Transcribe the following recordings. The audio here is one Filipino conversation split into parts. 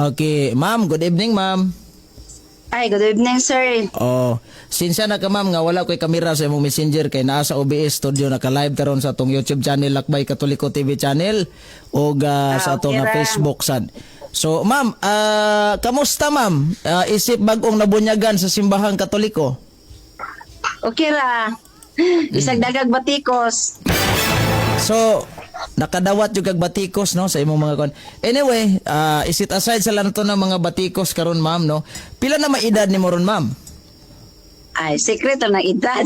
Okay, ma'am, good evening, ma'am. Ay, good evening, sir. Oh, sinsya na ka ma'am nga wala ko'y kamera sa imong messenger kay naa sa OBS studio naka-live karon sa atong YouTube channel Lakbay Katoliko TV channel o sa atong okay ra. Facebook sad. So, ma'am, kamusta ma'am? Isip bagong nabunyagan sa simbahang Katoliko? Okay ra. Isag dagag batikos. So, nakadawat yung kag batikos no sa imong mga kon. Anyway, isit aside sa lanto ng mga batikos karon ma'am no. Pila na maedad ni mo ron ma'am? Ay, sekreto ng edad.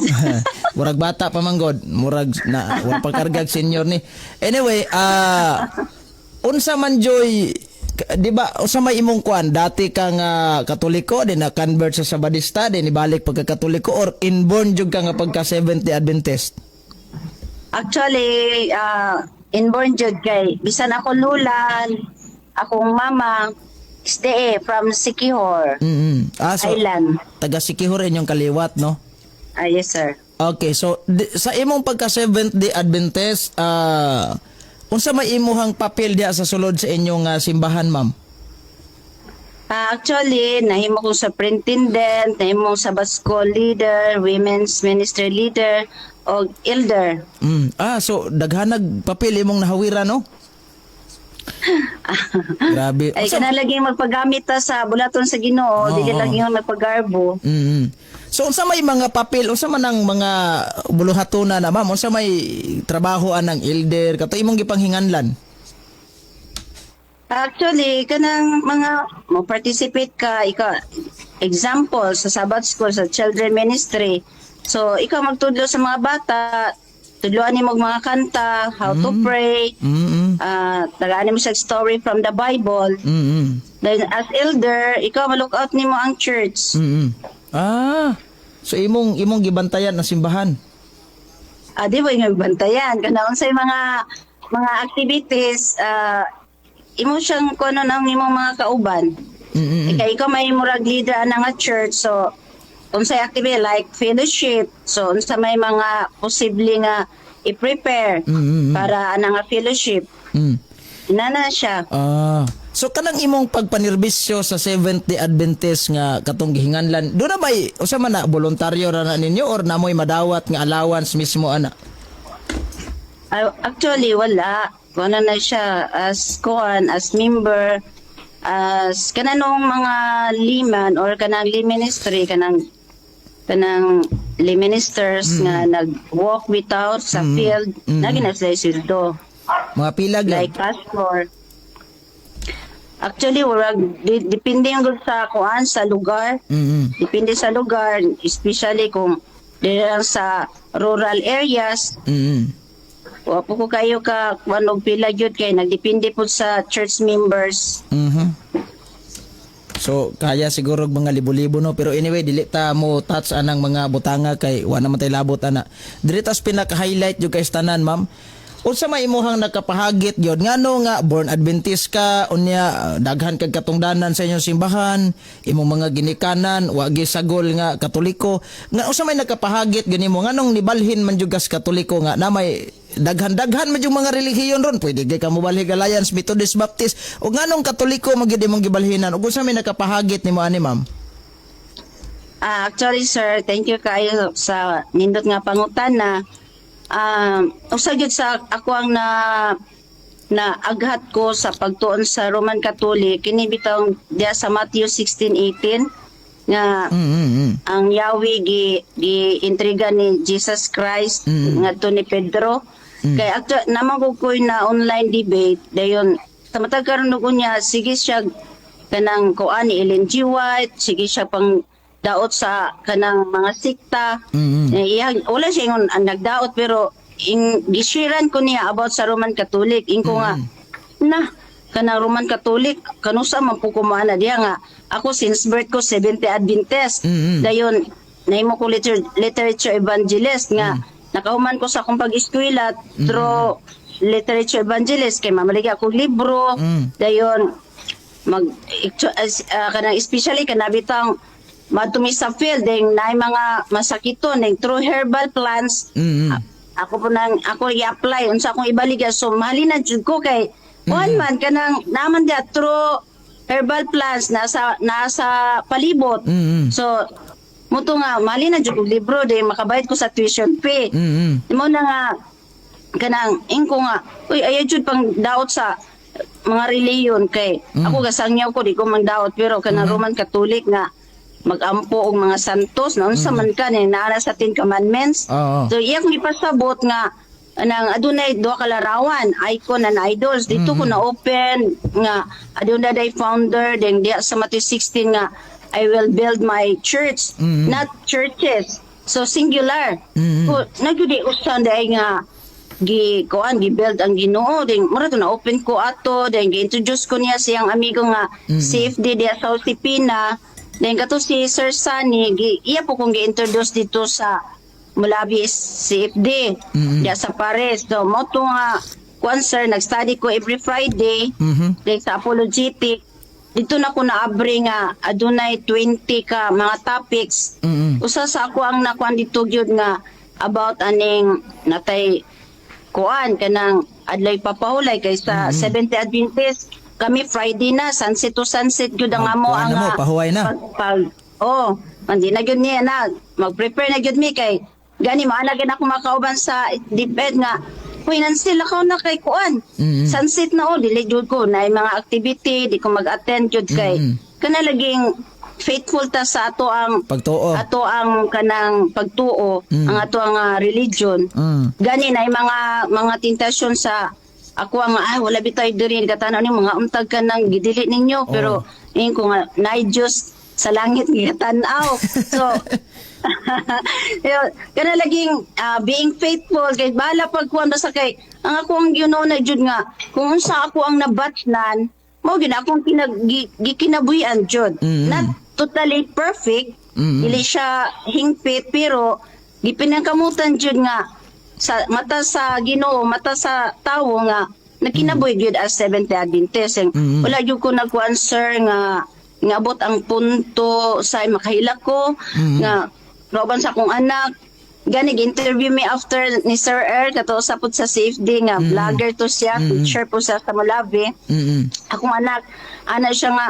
Murag bata pa man god, murag na wa pa kargag senior ni. Anyway, unsa man joy di ba unsa may imong kuan dati kang Katoliko din na convert sa Sabadista din ibalik pagka Katoliko or inborn jud ka nga pagka Seventh Day Adventist? Actually, inborn jud kay bisan ako lulan, akong mama from Siquijor, So, Island. taga Siquijor inyong kaliwat no? Yes, sir. Okay, so sa imong pagka Seventh Day Adventist, unsa may imuhang papel diha sa sulod sa inyong simbahan, ma'am? Actually, nahimo ko sa superintendent, nahimo sa Basco leader, women's ministry leader, o elder. So daghanag papel imong nahawira no? Grabe. Ay, kana laging magpagamit ta sa bulaton sa Ginoo, dili laging magpagarbo. So unsa may mga papel, unsa man ang mga buluhatuna na ma'am, unsa may trabahoan ng elder kato imong gipanghinganlan? Actually, kanang mga mo participate ka, example sa Sabbath school sa children ministry. So ikaw magtudlo sa mga bata, tudloan nimo mga kanta, how to pray. Tagaan mo sa story from the Bible. Then as elder, ikaw ma-look out nimo ang church. So imong gibantayan na simbahan. Di ba yung bantayan kana unsay mga activities, imo siyang kuno nang imong mga kauban. Kaya ikaw may murag leader ana nga church, so unsay activity like fellowship, so unsa may mga posible nga i-prepare para ana nga fellowship. Inana siya. So kanang imong pagpanirbisyo sa Seventh Day Adventist nga katong gihinganlan, do na bay usa man na voluntaryo ra na ninyo or namoy madawat nga allowance mismo ana? Actually wala. Wala na siya as member, as kananong mga liman or kanang lay ministry, kanang lay ministers nga nag-walk without sa field, naginasay sildo. Mga pilag lang? Like pastor. Actually, depende yung sa kuan, sa lugar. Depende sa lugar, especially kung dito sa rural areas. Wapo ko kayo ka wanog pila gyud kay nagdepende po sa church members. So kaya siguro mga libo-libo no, pero anyway dili ta mo touch anang mga butanga kay wa naman tay labot ana. Dili tas pinaka-highlight jud kay tanan ma'am. Unsa may imuhang nakapahagit gyud ngano nga born Adventist ka unya daghan kag katungdanan sa inyong simbahan, imong mga ginikanan wa gisagol nga Katoliko. Nga unsa may nakapahagit ganimo nganong nibalhin man jud kas Katoliko nga na may daghan-daghan man yung mga relihiyon ron. Pwede kay ka mobalhig Alliance, Methodist, Baptist o nganong Katoliko magyud imong gibalhinan ug unsa may nakapahagit nimo ani ma'am? Actually sir, thank you kayo sa nindot nga pangutana. Usa gyud sa ako ang na aghat ko sa pagtuon sa Roman Catholic kini bitaw diya sa Matthew 16:18 nga ang Yahweh gi-intriga ni Jesus Christ ngadto ni Pedro. Kay akto naman ko na online debate dayon sa matag karon niya sige siya kanang kuan ni Ellen G. White, sige siya pang daot sa kanang mga sikta. Wala siya yung nagdaot pero gishiran ko niya about sa Roman Catholic. Ko nga kanang Roman Catholic kanusa man po kumana diya nga ako since birth ko Seventh Day Adventist. Dayon nahimo ko literature evangelist nga nakahuman ko sa akong pag-eskwela through literature evangelist kay mamaligi akong libro. Dayon kanang especially kanabitang matumi sa field ding naay mga masakiton ding through herbal plants. Ako i-apply unsa akong ibaliga so mahalinan jud ko kay one man kanang naman dia through herbal plants nasa palibot. So muto nga mali na jud og libro di makabayad ko sa tuition fee. Mo na nga kanang ingko nga uy ayaw jud pang daot sa mga reliyon kay ako gasangyaw ko di ko mangdaot pero kanang Roman Catholic nga magampo og mga santos na unsa man ka ni naara sa Ten Commandments. Oo. So iyang gipasabot nga anang adunay duha ka larawan icon and idols dito ko na open nga adunay founder then diya sa Matthew 16 nga I will build my church not churches so singular. So nagyudi usan day nga gi-build ang Ginoo then mura to na open ko ato then gi-introduce ko niya siyang amigo nga CFD diya sa Usipina then kato si Sir Sunny iya po kong gi-introduce dito sa Mulabi CFD diya sa Paris so mo to nga kuan sir nag-study ko every Friday then sa apologetic dito na ko naabri nga adunay 20 ka mga topics usa sa ako ang nakuan dito gyud nga about aning natay kuan kanang adlay papahulay kay sa 70 Adventist kami Friday na sunset to sunset gyud ang amo Kuan ang na mo, pahuway na. mandi na gyud niya na mag-prepare na gyud mi kay gani maana gyud ako makauban sa debate nga huy nansil ako na kay kuan sunset na dili gyud ko na mga activity di ko mag-attend gyud kay kana laging faithful ta sa ato ang Pagtuo. ato ang kanang pagtuo ang ato ang religion gani na mga tentasyon sa ako ang wala bitay diri katanaw ni mga untag ka nang gidili ninyo pero in ko nga nay Diyos sa langit gitanaw so kana laging being faithful kay bala pagkuan basta kay ang ako ang na jud nga kung unsa ako ang nabatnan mo gid akong gikinabuhian jud not totally perfect dili siya hingpit pero gipinangkamutan jud nga sa mata sa Ginoo mata sa tawo nga nakinabuhi gyud as Seventh Adventist wala gyud ko nagkuan sir nga abot ang punto sa makahila ko nga roban sa akong anak gani interview me after ni Sir kato sa pud sa safety nga vlogger to siya teacher po sa Mulabi akong anak siya nga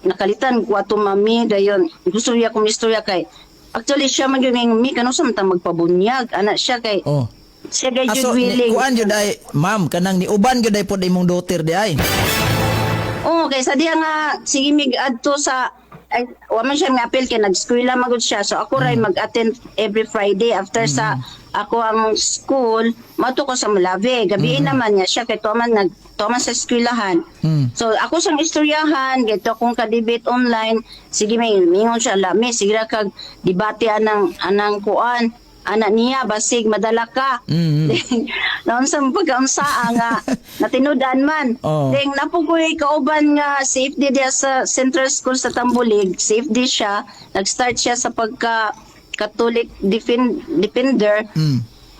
nakalitan ko ato mami dayon gusto niya kong istorya kay actually siya man yung mi kano sa matang magpabunyag anak siya kay siya gay jud willing kuan jud ay ma'am kanang ni uban jud ay pod imong daughter di ay. kay sa diya nga sige mig adto sa ay wa man siya nga appeal kay nag-eskwela magud siya so ako ray mag-attend every Friday after sa ako ang school mato ko sa Mulabi gabi naman niya siya kay tuman sa eskwelahan so ako siyang istoryahan gito kung ka-debate online sige may mingon siya lami sige ra kag debate anang kuan anak niya basig madala ka noon sa pagkaunsaa nga natinudan man ding napugoy kauban nga safety dia sa Central School sa Tambulig safety siya nag-start siya sa pagka Catholic defender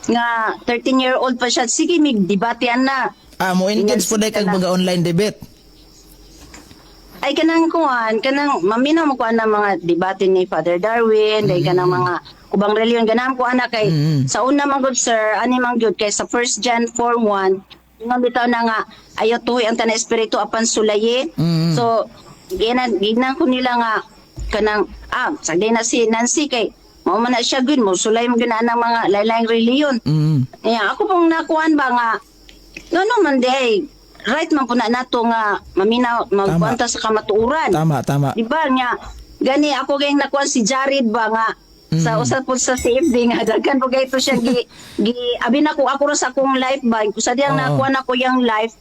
nga 13-year-old pa siya sige mig debatean na mo engage po dai kag mga online debate ay kanang maminaw mo kuan na mga debate ni Father Darwin dai kanang mga ubang reliyon ganam ko ana kay sa una man gud sir ani man gyud kay sa 1 John 4:1 nga bitaw na nga ayo tuhoy ang tanang espiritu apan sulayi so ginan ko nila nga kanang sagday na si Nancy kay mao man na siya gud mo sulay mo gina nang mga lain-laing reliyon ako pong nakuan ba nga no man day right man po na nato nga maminaw magkuanta sa kamatuoran tama di ba nga gani ako kay nakuan si Jared ba nga sa usap po sa CFD nga daghan po gayto siya abi na ko ako ra sa akong life ba sa diyang nakuha na ko yung life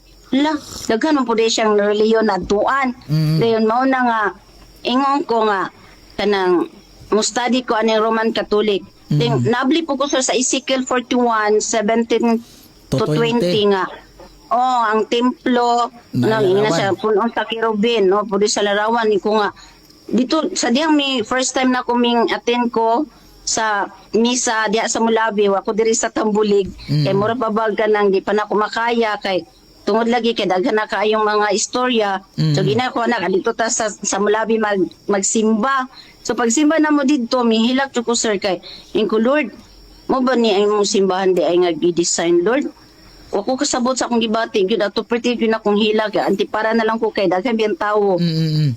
daghan man po day siyang reliyon adtuan dayon mao na nga ingon ko nga kanang mo study ko aning Roman Catholic ding nabli po ko sa Ezekiel 41:17 to 20 nga ang templo nang ina siya punon sa kirubin pwede sa larawan ko nga dito sa diyang first time na kuming attend ko sa misa diya sa Mulabi ako diri sa Tambulig kay mura pa baga nang di pa na kumakaya kay tungod lagi kay daghan na kaayong mga istorya so ginako na dito ta sa Mulabi magsimba so pagsimba na mo dito mihilak ko sir kay inko Lord mo ba ni ay mong simbahan di ay nga gi-design Lord ako kasabot sa akong gibati gyud ato pretty gyud akong hila kay antipara na lang ko kay daghan biyang tawo.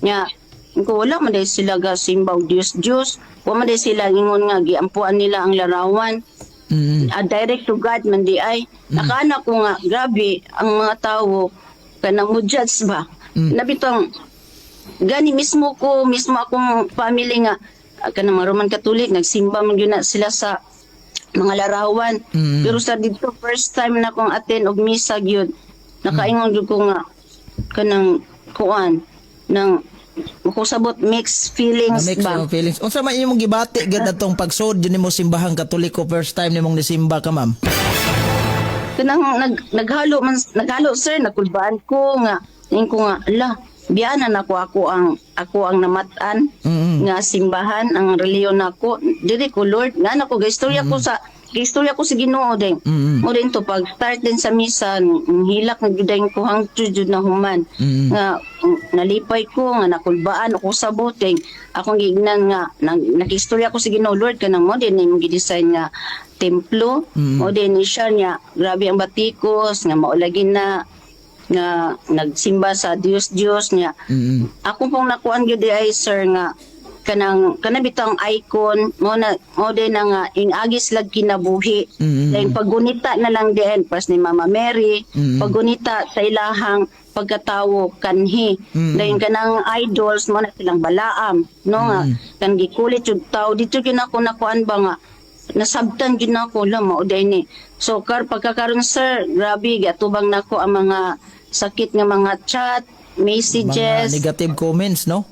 Nya ko wala man day sila ga simbaw Dios. Wa man day sila ingon nga giampuan nila ang larawan. Direct to God man di ay. Nakaana ko nga grabe ang mga tawo kanang mo judge ba. Nabitong gani mismo akong family nga kanang mga Roman Catholic nagsimba man gyud na sila sa mga larawan. Pero sa dito first time na akong attend og misa gyud nakaingon gyud ko nga kanang kuan nang makusabot mixed feelings Mix ba. ng feelings. Unsa man imong gibati gid atong pagsud yun nimo simbahang Katoliko first time nimong nisimba ka ma'am? Kanang naghalo sir nakulbaan ko nga ning ko nga ala biyanan ako ang namatan nga simbahan ang reliyon nako diri ko Lord nga nako gaistorya ko sa Ginoo din mo din to pag start din sa misa hilak na gyud ko hangtod jud na human nga nalipay ko nga nakulbaan ako sa bote akong gignan nga nakistorya ko sa Ginoo Lord kanang mo din imong gidesign nga templo mo din ni siya niya grabe ang batikos nga maulagin na nga nagsimba sa Dios niya. Ako pong nakuan gyud ay sir nga kanang bitang icon mo din nga ingagis lag kinabuhi. Dahil paggunita na lang din pas ni Mama Mary, paggunita sa ilahang pagkatawo kanhi. Dahil kanang idols mo na silang Balaam, no nga kan gikulit jud tawo dito gyud ako nakuan ba nga nasabtan gyud nako la mao day ni. So pagkakaron sir, grabe gatubang nako ang mga sakit nga mga chat, messages, Mga negative comments, no?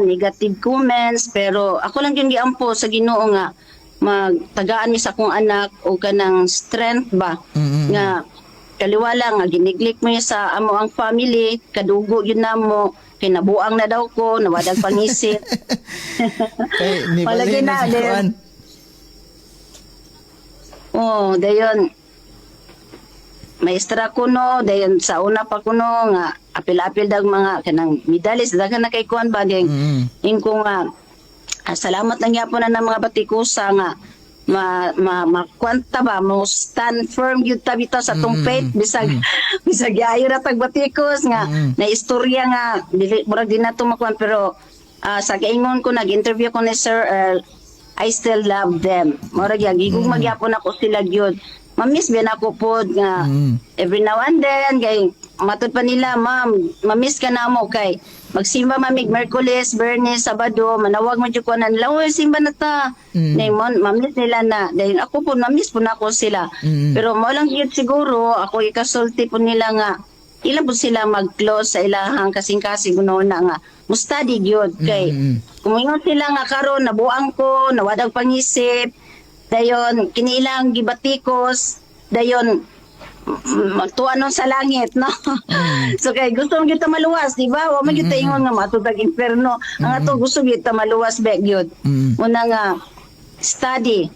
Negative comments, pero ako lang yung giampo sa Ginoo nga magtagaan mi sa akong anak o kanang strength ba nga kaliwala nga giniglik mo sa amo ang family kadugo yun namo kinabuang na daw ko nawadag pangisip. Kay Palagi na kuan. Dayon maestra ko no, dayon sa una pa ko no, nga apil-apil dag mga kanang medalis, daghan na kay kuan ba, dayon ko nga, salamat lang yapon na ng mga batikusa nga, makwanta ba, mo stand firm yun tabita sa tong faith, bisag yayo na tag batikos nga, na istorya nga, murag din na ito makuan, pero sa kaingon ko, nag-interview ko ni Sir Earl, I still love them. Murag yan, gigong magyapon ako sila yun. Mamiss ba na ako po nga every now and then kay matod pa nila ma'am mamiss ka na mo kay magsimba mamig Merkules, Bernes, Sabado manawag mo jud ko na nila simba na ta mamiss nila na dahil ako po mamiss po na ako sila pero mo lang gyud siguro ako ikasulti po nila nga ilan po sila mag-close sa ilahang kasing-kasing na nga mustadi gyud kay kumingon sila nga karon nabuang ko nawadag pangisip dayon kinilang gibatikos dayon magtuanon sa langit no so kay gusto mo kita maluwas di ba wa man kita ingon nga matutag inferno ang ato gusto kita maluwas bek gyud muna nga study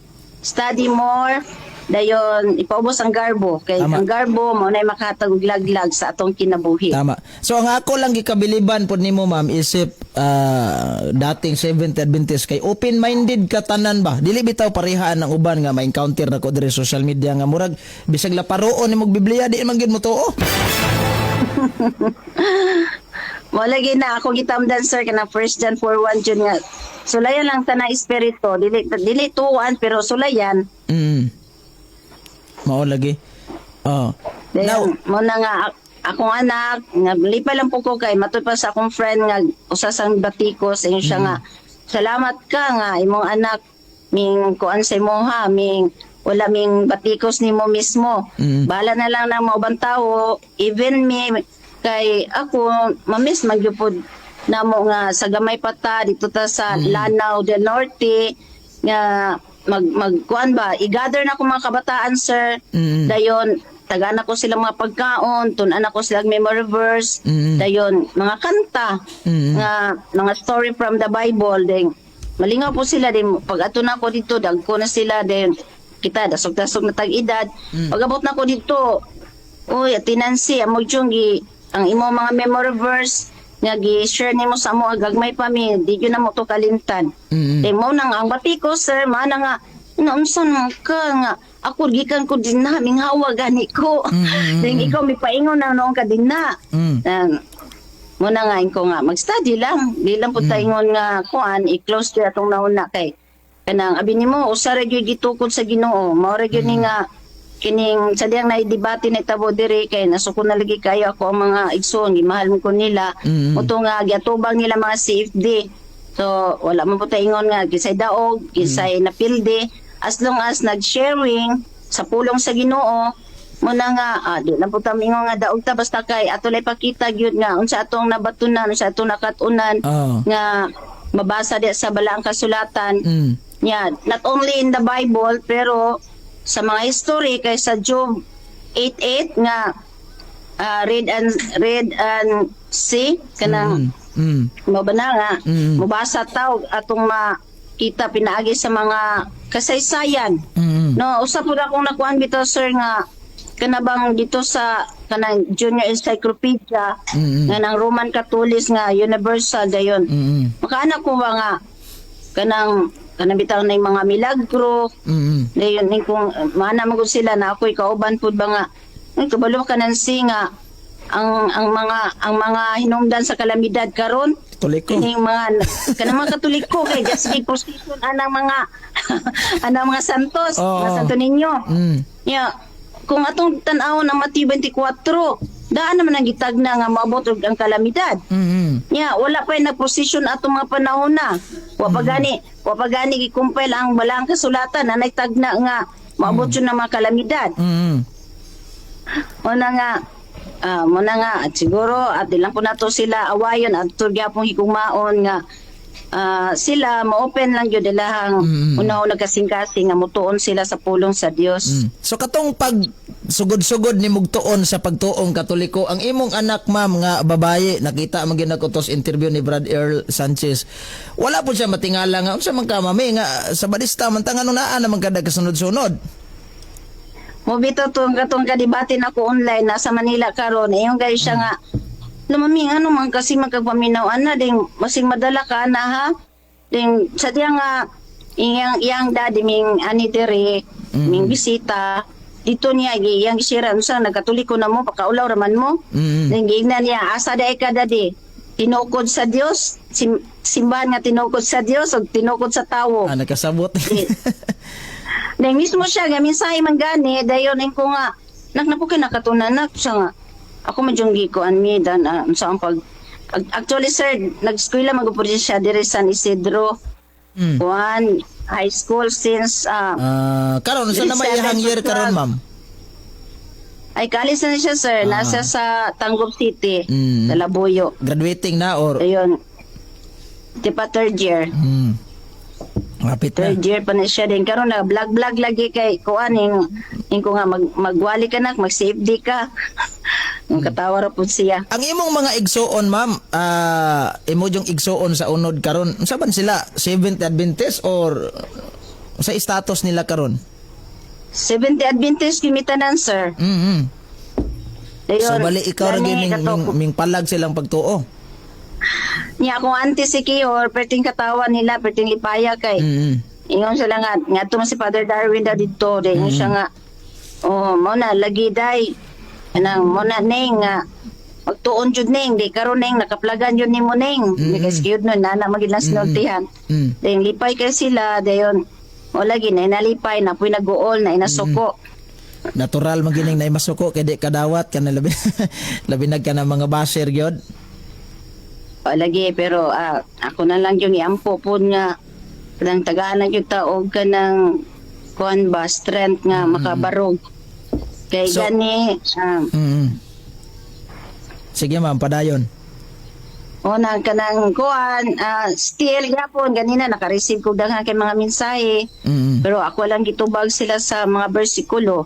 more dayon ipaubos ang garbo kay ang garbo mo nay makatag og laglag sa atong kinabuhi. Tama. So ang ako lang gikabiliban pod nimo ma'am isip dating Seventh Adventist kay open-minded ka tanan ba? Dili bitaw parehaan ang uban nga ma-encounter nako diri social media nga murag bisag laparoon nimog Biblia di man gyud mo tuo. Wala na ako gitamdan sir kana 1 John 4:1 jud nga sulayan lang tanang espiritu dili tuwan pero sulayan. Mao lagi. Now, mo na nga akong anak nga lipa lang po ko kay matud pa sa akong friend nga usa sang batikos ayun siya nga salamat ka nga imong anak ming kuan sa imoha ming wala ming batikos nimo mismo. Bala na lang ng mga ubang tao even me kay ako mamiss magyupod namo nga sa gamay pata dito ta sa Lanao del Norte nga magkuan ba i-gather na ko mga kabataan sir dayon tagaan ako sila mga pagkaon tun-an ako sila memory verse dayon mga kanta nga mga story from the Bible then malingaw po sila din pag ato na ako dito dagko na sila then kita dasog-dasog na tag-edad pag-abot na ako dito uy atinansi amo gi ang imo mga memory verse nga gi-share nimo sa amo gagmay pa mi di gyud na mo to kalimtan mo nang ang batikos sir mana nga Naunsan man ka nga ako gikan ko din na minghawa gani ko. Then ikaw may paingon na noong ka din na. Muna nga ko nga mag-study lang. Di lang po taingon nga kuan i-close di atong nauna kay kanang abi nimo usa ra gyud gitukod sa Ginoo. Mao ra gyud ni nga kining sadyang na debate na tabo diri kay nasuko na lagi kayo ako ang mga igsoon gimahal mo ko nila. Uto nga giatubang nila mga CFD. So wala man po taingon nga kisay daog, kisay napilde. As long as nag-sharing sa pulong sa Ginoo, muna nga, di na po tamingo nga daog ta, basta kay atulay pakita gyud nga, unsa atong nabatunan, unsa atong nakatunan, nga mabasa di sa balaang kasulatan. Yeah, not only in the Bible, pero sa mga history, kay sa Job 8:8 nga, read and see, kanang, mabana nga, mabasa tawag atong makita pinaagi sa mga kasaysayan. No, usap pud akong nakuan bitaw sir nga kanabang dito sa kanang Junior Encyclopedia nga ng Roman Catholic nga universal dayon. Makaana ko ba nga kanang bitaw na yung mga milagro. Dayon ning kung mana magud sila na ako'y kauban pud ba nga kabalo ka nang nga ang mga hinungdan sa kalamidad karon Katoliko. kining mga kanang mga Katoliko kay just big position anang mga santos, mga santo ninyo. Yeah. Kung atong tan-awon ang Mateo 24, daan naman ang gitagna nga maabot og ang kalamidad. Yeah, wala pa na position atong mga panahon na. Wa pa gani gikumpile ang balang kasulatan na nagtagna nga maabot yun ang mga kalamidad. Muna nga at siguro at ilang po nato sila awayon at tugyapong higugmaon nga sila ma-open lang yun ilahang una-una kasing-kasing nga mutuon sila sa pulong sa Dios. So katong pag sugod-sugod ni mugtuon sa pagtuong Katoliko, ang imong anak ma'am nga babaye nakita man gyud nakutos interview ni Brad Earl Sanchez. Wala po siya matingala nga unsa man ka mami nga sa balista man tangan naa naman kada kasunod-sunod. Mo bitaw katong kadibate nako online nasa Manila karon yung guys siya nga lumaming ano man kasi magpaminaw na ding masing madala ka na ha ding sadya nga iyang daddy ming ani dere ming bisita dito niya iyang gisiran sa nagkatoliko na mo pakaulaw raman mo ding gigna niya asa day ka daddy tinukod sa Dios simbahan nga tinukod sa Dios ug tinukod sa tawo Nakasabot. ding mismo siya nga minsay man gani dayon ko nga naknapo kay nakatunan na siya nga ako medyo gikuan mi dan sa pag actually sir nag-eskwela magupod siya dire San Isidro one high school since karon sa na may ihang year karon ma'am? Ay kalis na siya sir nasa sa Tangub City sa Labuyo. Graduating na or ayun tipa third year. Mapit na. Third year pa na siya din karon na vlog lagi kay kuan ko nga magwali ka na mag-safety ka. Yung katawa ra pud siya. Ang imong mga igsoon ma'am, imo yung igsoon sa unod karon. Unsa man sila? Seventh Adventist or sa status nila karon? Seventh Adventist kimitanan sir. Dayon, So bali ikaw ra ming palag silang pagtuo. Niya kung anti si Kior, perting katawa nila, perting lipaya kay. Ingon sila nga tuman si Father Darwin da dito, ingon siya nga, mo na, lagi day, mo na neng, magtuon jud neng, di karon neng, nakaplagan yun ni mo neng, kasi yun nun, nana magilang sinultihan. Dahil lipay kay sila, dayon, o lagi, na inalipay, na po'y nag-uol, na inasuko. Natural magining na imasuko, kaya di kadawat, ka na labinag ka na mga basher gyud. Lagi pero ako na lang yung iampo po nga kanang tagaan yung taog ka ng kuan ba strength nga makabarog kay So, gani Sige ma'am, padayon. na kanang kuan still gyapon ganina naka-receive ko daghan kay mga mensahe pero ako lang gitubag sila sa mga bersikulo.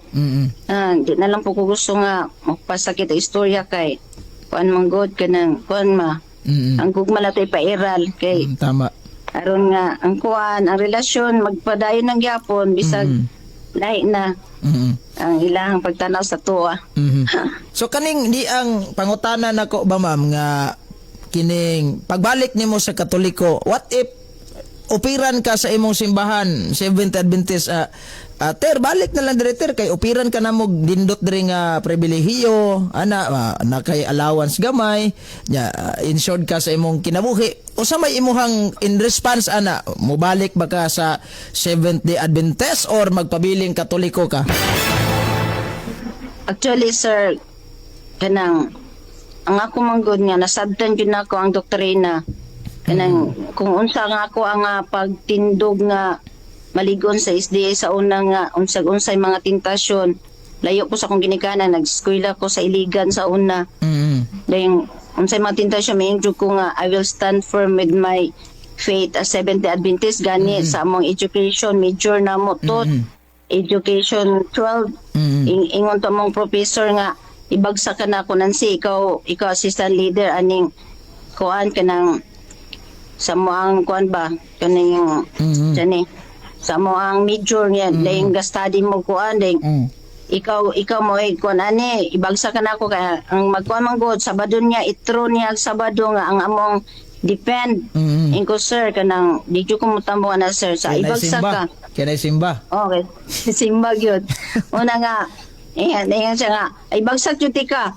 Di na lang po ko gusto nga magpasakit ang istorya kay kuan manggod kanang kuan ang gugma na tayo pairal kay Tama. aron nga ang kuan ang relasyon magpadayon ng gyapon bisag lahi na ang ilang pagtanaw sa tuwa. So kaning di ang pangutana nako ba ma'am nga kining pagbalik nimo sa Katoliko, what if opiran ka sa imong simbahan, Seventh Adventist, ter balik na lang director kay opiran ka na mo dindot diri nga pribilehiyo na kay allowance gamay nya insured ka sa imong kinabuhi. Usa may imuhang in response mobalik ba ka sa Seventh Day Adventist or magpabiling Katoliko ka? Actually, sir, kanang ang ako manggod nga nasabtan gyud nako ang doktrina. Kanang kung unsa nga ako ang pagtindog nga maligon sa SDA sa una nga unsay mga tentasyon, layo ko sa akong ginikanan, nag-eskwela ko sa Iligan sa una. Dahil unsay mga tentasyon, may ko nga I will stand firm with my faith as Seventh-day Adventist gani sa among education major na mo to education 12 ingon to among professor nga ibagsak ka na ako nansi ikaw assistant leader aning kuan kanang sa moang kuan ba kaning jani sa moang major niya dahil ga-study mo kuan dahil ikaw mo kuan ani ibagsak ka na ako kaya ang magkuan man god Sabado niya itro niya Sabado nga ang among depend inko sir kanang di ko mutambo na sir sa ibagsak ka Can I simba? okay simba gyud una nga Iyan siya nga, ay bagsak yun tika.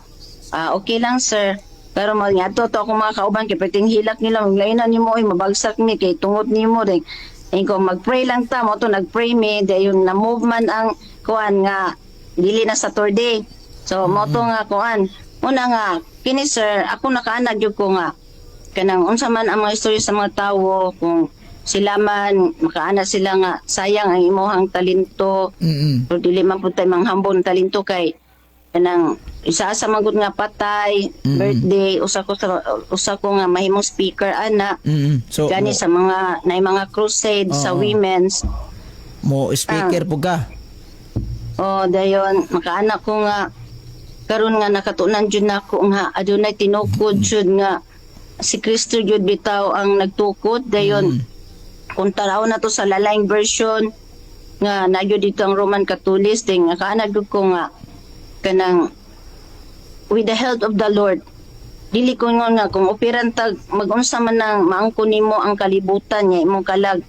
Okay lang sir. Pero mga to ako mga kauban, kaya pwedeng hilak nila, maglainan ni mo, mabagsak mi, kay tungod ni mo, din. Ayun ko, mag-pray lang ta mo, to nag-pray mi, dahil yung na-move man ang kuan nga, dili na Saturday. So, mo to nga kuan. Una nga, kini sir, ako nakaanag yun ko nga, kanang unsa man ang mga istorya sa mga tao, kung sila man makaana sila nga sayang ang imuhang talento pero dili man pud tay manghambon talento kay kanang isa sa magud nga patay birthday usa ko nga mahimong speaker ana so gani sa mga mga crusade sa women's mo speaker po ka dayon makaana ko nga karon nga nakatunan jud nako nga adunay tinukod jud nga si Kristo jud bitaw ang nagtukod dayon kung taraw na to sa lalayng version nga nagyo dito ang Roman Catholic ding nga kaanag ko nga kanang with the help of the Lord dili ko nga kung opiran tag mag-unsa man nang maangko nimo ang kalibutan niya imong kalag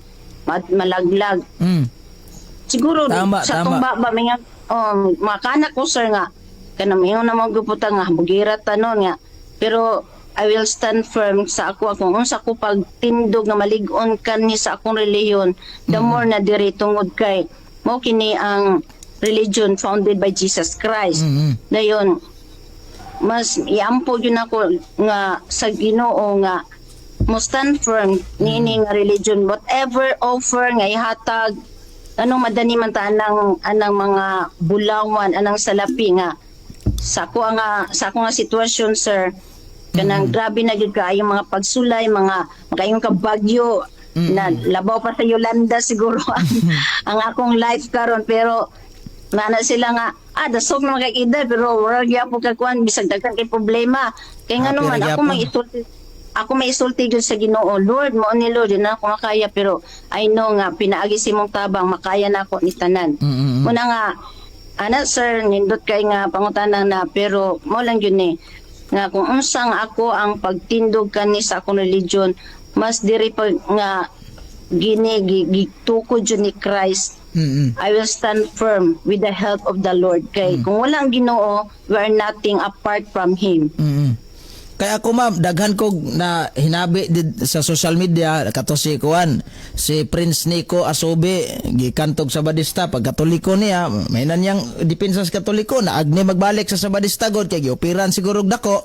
malaglag siguro sa tumba ba may nga makanak ko sir nga kanang ingon na maguputang nga bugirat tanon nga pero I will stand firm sa ako kung unsa ko pagtindog nga malig-on kani sa akong reliyon the more na diri tungod kay mo kini ang religion founded by Jesus Christ dayon mas iampo yun ako nga sa Ginoo nga mo stand firm nini nga religion whatever offer nga ihatag anong madani man ta anang mga bulawan anang salapi nga sa ako nga sitwasyon sir kanang grabe na gyud kaayo mga pagsulay mga kayong kabagyo na labaw pa sa Yolanda siguro ang akong life karon pero nana sila nga dasog na makakida pero wala gyud po kakuan bisag daghan kay problema kay nga naman ako may isulti gyud sa Ginoo Lord mo ni Lord na ako makaya pero I know nga pinaagi si mong tabang makaya na ako ni tanan muna nga ana sir nindot kay nga pangutanan na pero mo lang gyud ni nga kung unsang ako ang pagtindog kani sa akong religion mas diri pa nga gitukod jud ni Christ I will stand firm with the help of the Lord kay kung walang Ginoo we are nothing apart from Him Kaya ako ma'am, daghan ko na hinabi sa social media kato si Prince Nico Asobe gikantog sa Sabadista pag Katoliko niya may nanyang depensa sa Katoliko na agni magbalik sa Sabadista god kay giopiran siguro dako.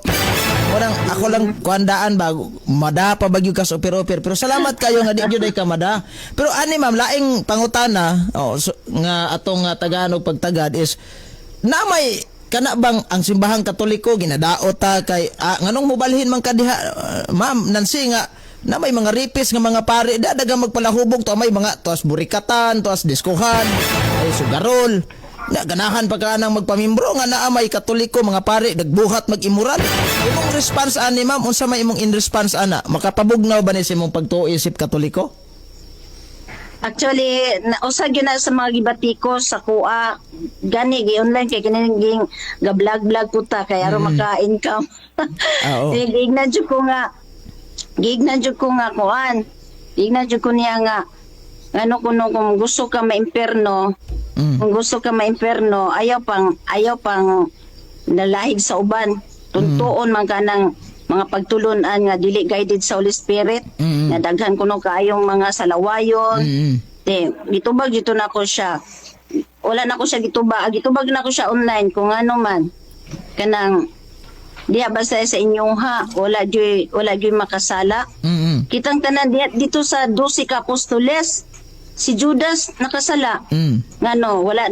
Orang ako lang kuandaan ba mada pa bagyo ka sa oper-oper pero salamat kayo nga di gyud ay ka mada. Pero ani ma'am laing pangutana nga atong Tagalog pagtagad is na may kana bang ang simbahang Katoliko ginadaot ta kay nganong mobalhin man kadiha ma'am Nancy nga na may mga ripis nga mga pare daga magpalahubog to may mga tuas burikatan tuas diskuhan ay sugarol na ganahan pa ka nang magpamimbro nga naa may Katoliko mga pare nagbuhat mag-immoral imong response ani ma'am unsa may imong in response ana makapabugnaw ba ni sa imong pagtuo isip Katoliko? Actually, usag yun na sa mga gibatiko sa kuha. Gani, gi-online kay kiniging ga-vlog-vlog po ta kaya aron maka-income. Gignan dyan ko nga kuhan. tignan jud ko niya nga ano kuno kung gusto ka maimperno, kung gusto ka maimperno, ayaw pang nalahig sa uban. Tuntuon man ka ng mga pagtulunan nga dili guided sa Holy Spirit, nga daghan kuno kaayong mga salawayon. Gitubag dito na ko siya. Wala na ko siya gitubag na ko siya online kung ano man. Kanang diya basta sa inyong wala joy makasala. Kitang tanan diya dito sa 12 ka apostoles, si Judas nakasala. Ngano wala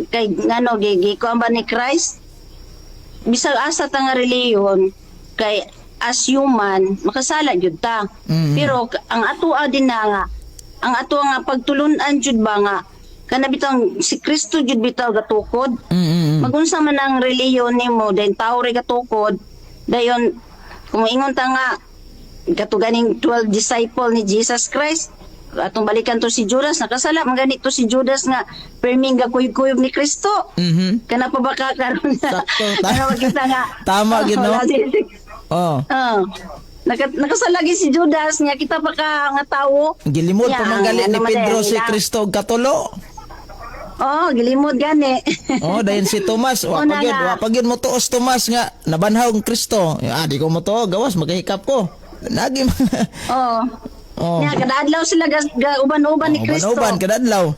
kay ngano gikuan ba ni Christ? Bisag asa ta nga reliyon kay as human makasala jud ta. Pero ang atoa din na nga ang ato nga pagtulunan jud ba nga kana bitang si Kristo jud bitaw gatukod. Magunsa man ang reliyon nimo den tao ray gatukod dayon kung ingon ta nga katuganing 12 disciple ni Jesus Christ atong balikan to si Judas nakasala man ganito si Judas nga perming gakuyog-kuyog ni Kristo. Kana pa ba karon Sakto. kana makita nga Tama gid no. Oh. Nakasalagi si Judas niya kita pa ka nga tawo. Gilimod pa manggali ni Pedro si Kristo og katulo. Oh, gilimod gani. Oh, dayon si Tomas, wa pagid mo tuos Tomas nga nabanhaw ang Kristo. Di ko mo to gawas magahikap ko. Nagi Oh. Oh. Nya kadadlaw sila uban-uban ni Kristo. Uban kadadlaw.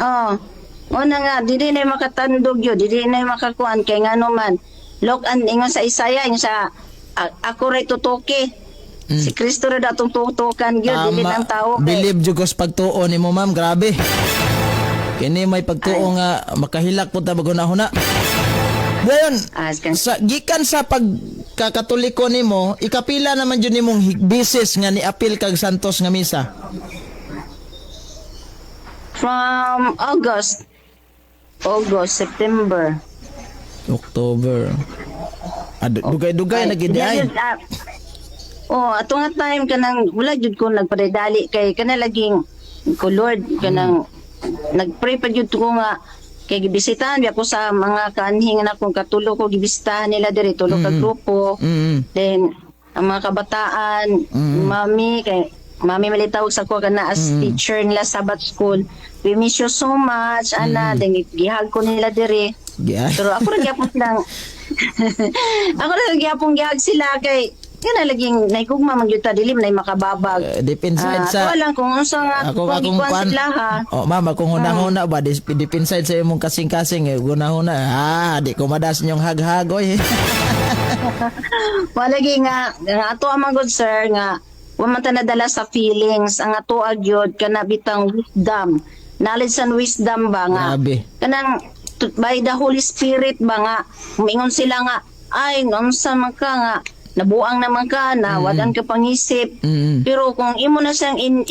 Oh. Una nga dili na makatandog yun, dili na makakuan kay ngano man. Lokan ingon sa Isaya yung sa ako ray tutuki. Si Kristo ra datong tutukan gyud dili ang tao. Believe jud ko sa pagtuo nimo ma'am, grabe. Kini may pagtuo nga makahilak po ta bagunahuna. Dayon, gikan sa pagkakatoliko nimo, ikapila naman jud nimong bisis nga niapil kag Santos nga misa? From August, September. October. Dugay-dugay na gid ay. Ato nga time kanang wala jud ko nagpadali kay kana laging ko Lord kanang nagpray pa jud ko nga kay gibisitahan biya ko sa mga kanhing na kung katulo ko gibisitahan nila diri tulo ka grupo. Then ang mga kabataan, mami malitaw sa ko kana as teacher nila Sabbath school. We miss you so much ana then gihag ko nila diri. Pero ako ra gyapon lang gihag sila kay kana laging naigugma man gyud ta dilim nay makababag. Deep inside sa wala kung unsa nga akong sila ha. Mama kung hunahuna ba deep inside sa imong kasing-kasing hunahuna di ko madas nyong hag-hag oy. Wala gi nga ato amang good sir nga wa man ta nadala sa feelings ang ato agyod kana bitang wisdom, knowledge and wisdom ba nga. Kanang by the Holy Spirit ba nga mingon sila nga ay unsa man ka nga nabuang naman ka na wadan ka pangisip. Pero kung imo na siyang in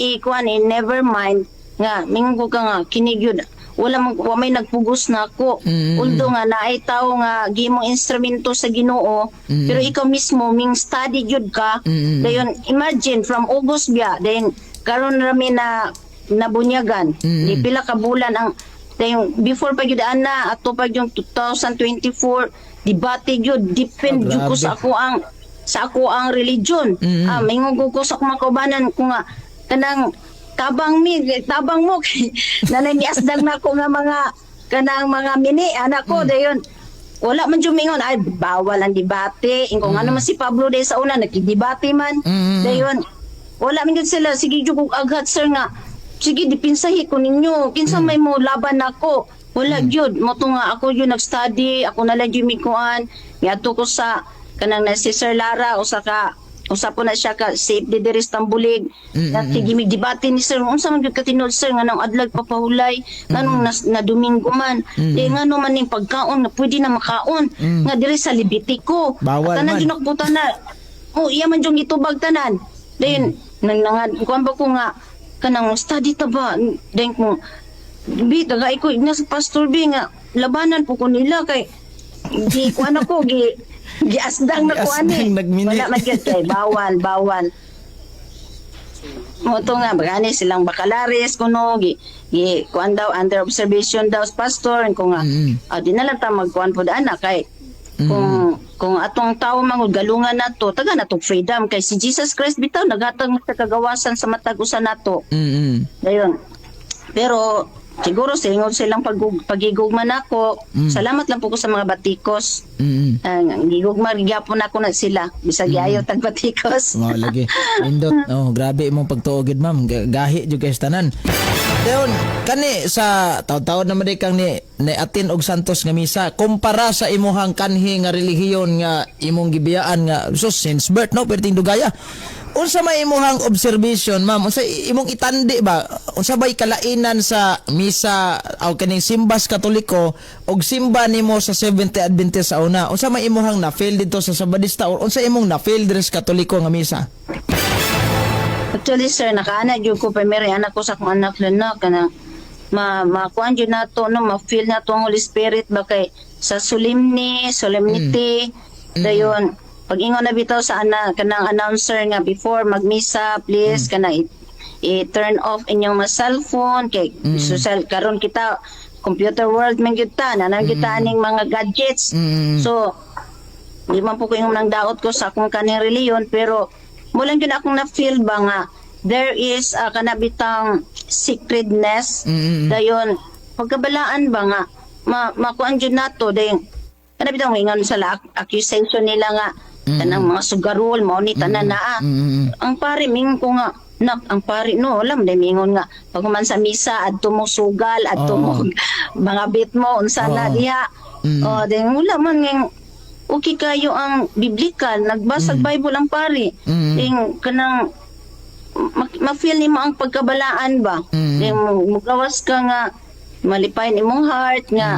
never mind nga mingon ko ka nga kinigyud wala may nagpugos na ako. Although nga naay tao nga gimong instrumento sa Ginoo pero ikaw mismo ming study gyud ka. Dayon imagine from August biya then karon rami na nabunyagan di pila ka bulan ang dayon before pa gyud ana ato pa yung 2024 debate gyud depend gyud ko sa ako ang religion. Mingon ko sa kumakubanan ko nga kanang tabang mo nanay miasdag na ko nga mga kanang mga mini anak ko dayon wala man jumingon ay bawal ang debate ingkong ano man si Pablo day sa una nakidebate man dayon wala man gyud sila sige jud kog aghat sir nga sige dipinsahi ko ninyo kinsa may mo laban nako wala gyud mo to nga ako yun nag-study ako na lang gyud mikuan ngadto ko sa kanang na si Sir Lara usa po na siya ka safe diri sa Tambulig tigimig debate ni sir unsa man gyud katinod sir nganong adlag papahulay nganong na Domingo man ngano man ning pagkaon na pwede na makaon nga diri sa Libitiko tanan jud nakbuta na iya man jud gitubag tanan then nang kuan ba ko nga kanang study ta ba then ko bi tagay ko na sa pastor bi nga labanan po ko nila kay di kuan ako giasdang na ko ani wala man gyud kay bawal mo to nga bagani silang bakalaris kuno gi kuan daw under observation daw sa pastor ko nga di na lang ta magkuan pud ana kay Kung atong tao mangud galungan nato taga natong freedom kay si Jesus Christ bitaw naghatag sa kagawasan sa matag usa nato. Dayon. Pero siguro singod silang pagigugma nako. Salamat lang po ko sa mga batikos. Ang gigugma gyapon ako na sila bisag ayo tag batikos. Mao lagi. Indot. Oh, grabe imong pagtuog gid ma'am. Gahi jud kay tanan. Dayon kani sa taw-taw naman di kang ni atin og santos nga misa kumpara sa imuhang kanhi nga relihiyon nga imong gibiyaan nga so since birth no perting dugaya. Unsa may imuhang observation ma'am? Unsa imong itandi ba? Unsa bay kalainan sa misa o kaning simbas Katoliko og simba nimo sa Seventh Adventist sa una? Unsa may imuhang na-feel dito sa Sabadista o unsa imong na-feel diri sa Katoliko nga misa? Actually sir nakaana jud ko primary anak ko sa akong anak na kana makuan jud nato no ma-feel nato ang Holy Spirit ba kay sa solemnity dayon pag-ingon na bitaw sa kanang announcer nga before magmisa please kana i-turn off inyong mga cellphone kay social karon kita computer world man gyud ta nanan gyud ta aning mga gadgets so di man po ko yung nang daot ko sa akong kaning reliyon pero mulang gyud akong na feel ba nga there is kanabitang sacredness dayon pagkabalaan ba nga makuan gyud nato dayon kanabitang ingon sa accusation nila nga tanang mga sugarol mo ni tanan na ang pare ming ko nga nak ang pare no alam day mingon nga pag man sa misa adto mo sugal adto mo mga bit mo unsa na diha then wala man nging okay kayo ang biblikal nagbasag Bible ang pare ding kanang ma-feel nimo ang pagkabalaan ba ding mugawas ka nga malipay imong heart nga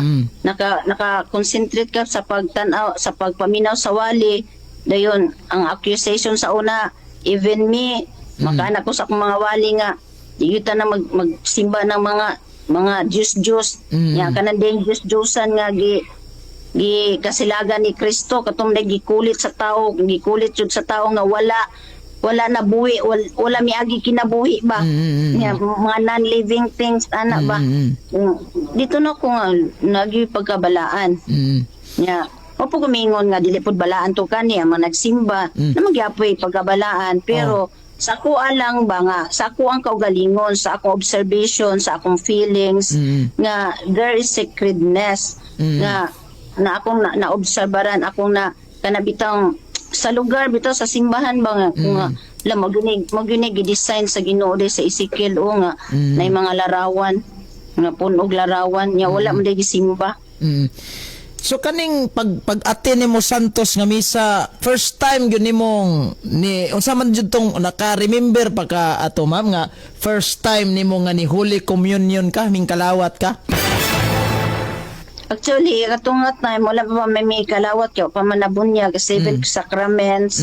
naka-concentrate ka sa pagtan-aw sa pagpaminaw sa wali dayon ang accusation sa una even me makaanak ko sa akong mga wali nga di kita na magsimba ng mga Diyos nga kanan din Diyos-Diyosan nga gi kasilagan ni Kristo katong gikulit sa tao gikulit jud sa tao nga wala na buhi wala miagi kinabuhi ba nga mga non-living things ana ba dito na ko nga nagi pagkabalaan nga opo kumingon nga dili pud balaan to kani ang mga nagsimba na magyapoy pagkabalaan pero sa ako lang ba nga sa ako ang kaugalingon sa akong observation sa akong feelings nga there is sacredness nga na akong naobserbaran akong na kanabitang sa lugar bitaw sa simbahan ba nga kung nga maginig gi-design sa Ginoo sa Ezekiel o nga na mga larawan nga punog larawan nya wala man day gisimba. So kaning pag-attend nimo Santos nga misa first time gyud nimong ni unsa man jud tong naka-remember pa ka ato ma'am nga first time nimo nga ni Holy Communion ka ming kalawat ka? Actually, katungat na, wala pa may kalawat kaya pa man nabunyag, seven sacraments,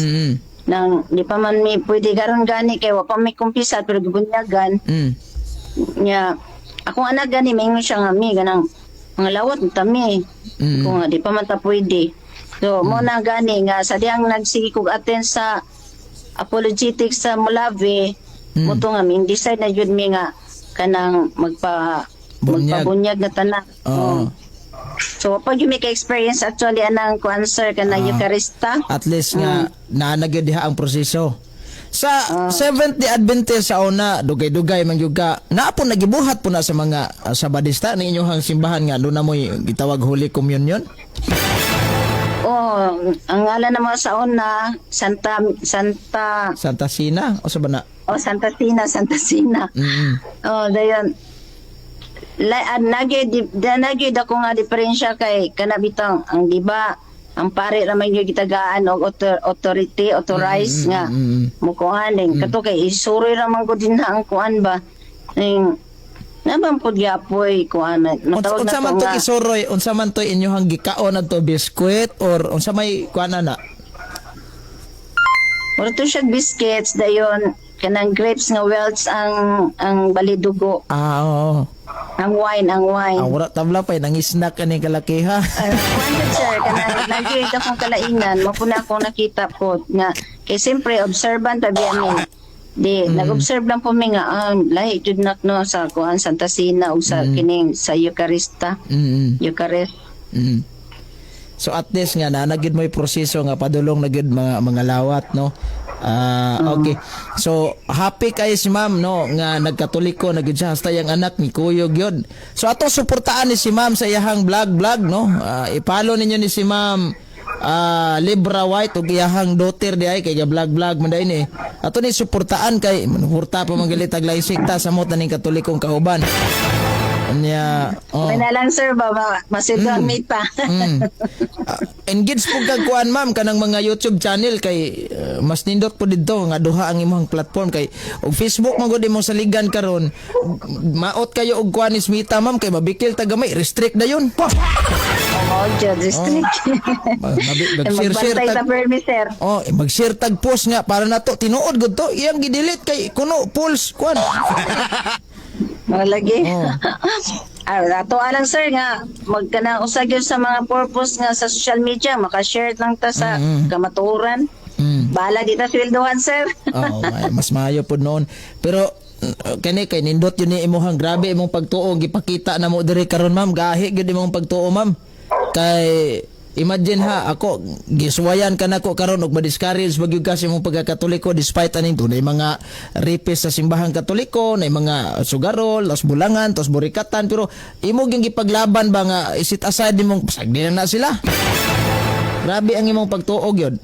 nang di pa man may pwede garon gani kaya pa may kumpisa pero gibunyagan. Nya, akong anak gani, may siya nga mi, ganang mga lawat tami. Kung di pa man ta pwede. So, mo na gani nga, sa diyang nagsigi kong attend sa apologetics sa Molave, mo to nga, may decide na yun mi nga, kanang magpabunyag na tanan. So pag you make experience actually anang cancer kana Eucharista at least nga naanagid diha ang proseso sa Seventh-day Adventist sa una dugay-dugay man gyud ka naapon nagibuhat po na sa mga Sabadista ni inyong simbahan nga doon na mo'y gitawag Holy Communion. Ang ngalan naman sa una Santa Sina o sa bana? Santa Sina. Dayon nagid ako nga diferensya kay kanabitang ang diba ang pare ra man gyud gitagaan og authorized nga mukuan ning kato kay isuroy ra man gud dinha ang kuan ba ning naman pud gyapoy kuan matawag unsa man to isuroy unsa man to inyohang gikaon adto biskwit or unsa may kuan na or to siya biscuits dayon kanang grapes nga welts ang balidugo oo. Ang wine. Wala tabla pa nang snack ani kalaki ha. Wonder sir, kanang nagkita kong kalainan, mapuna akong nakita po nga kay siyempre observant pa biyan di nag-observe lang po mi nga lahi jud nak no sa kuan Santa Sina ug sa kining sa Eucharista. Eucharist. So at least nga na nagid mo yung proseso nga padulong na gid mga lawat, no. Okay. So happy kay si ma'am, no, nga nagkatoliko na gid siya hasta yang anak ni Kuyog yun. So ato suportaan ni si ma'am sa iyahang vlog, no. I-follow ninyo ni si ma'am Libra White ug iyahang daughter di ay kay vlog man dayon eh. Ato ni suportaan kay manurta pa manggalit tag laisikta sa mo taning katolikong kauban. Anya, May na lang sir, baba, masidang meet pa. Engage po kag kuan ma'am kanang mga YouTube channel kay mas nindot po didto nga duha ang imong platform kay og Facebook man gud imong saligan karon maot kayo og kuan ni Smita ma'am kay mabikil ta gamay restrict dayon. Oh, district. Mag-share Magbantay sa tag permi sir. mag-share tag post nga para nato tinuod gud to iyang gidelete kay kuno pulse kuan. Malagi. Ato alang sir nga magkanang usag yun sa mga purpose nga sa social media maka-share lang ta sa kamatuoran. Bala di ta sweldohan sir. Mas maayo po noon. Pero kani kay nindot yun ni imong grabe imong pagtuo gipakita na mo diri karon ma'am gahi gyud imong pagtuo ma'am. Kay imagine ha ako giswayan ka nako karon og ma-discourage bagyud kasi imong pagkakatoliko despite aning tunay mga rapist sa simbahang katoliko na mga sugarol, tos bulangan, tos burikatan pero imo gyud gipaglaban ba nga isit aside imong pasagdi na sila. Grabe ang imong pagtuo gyud.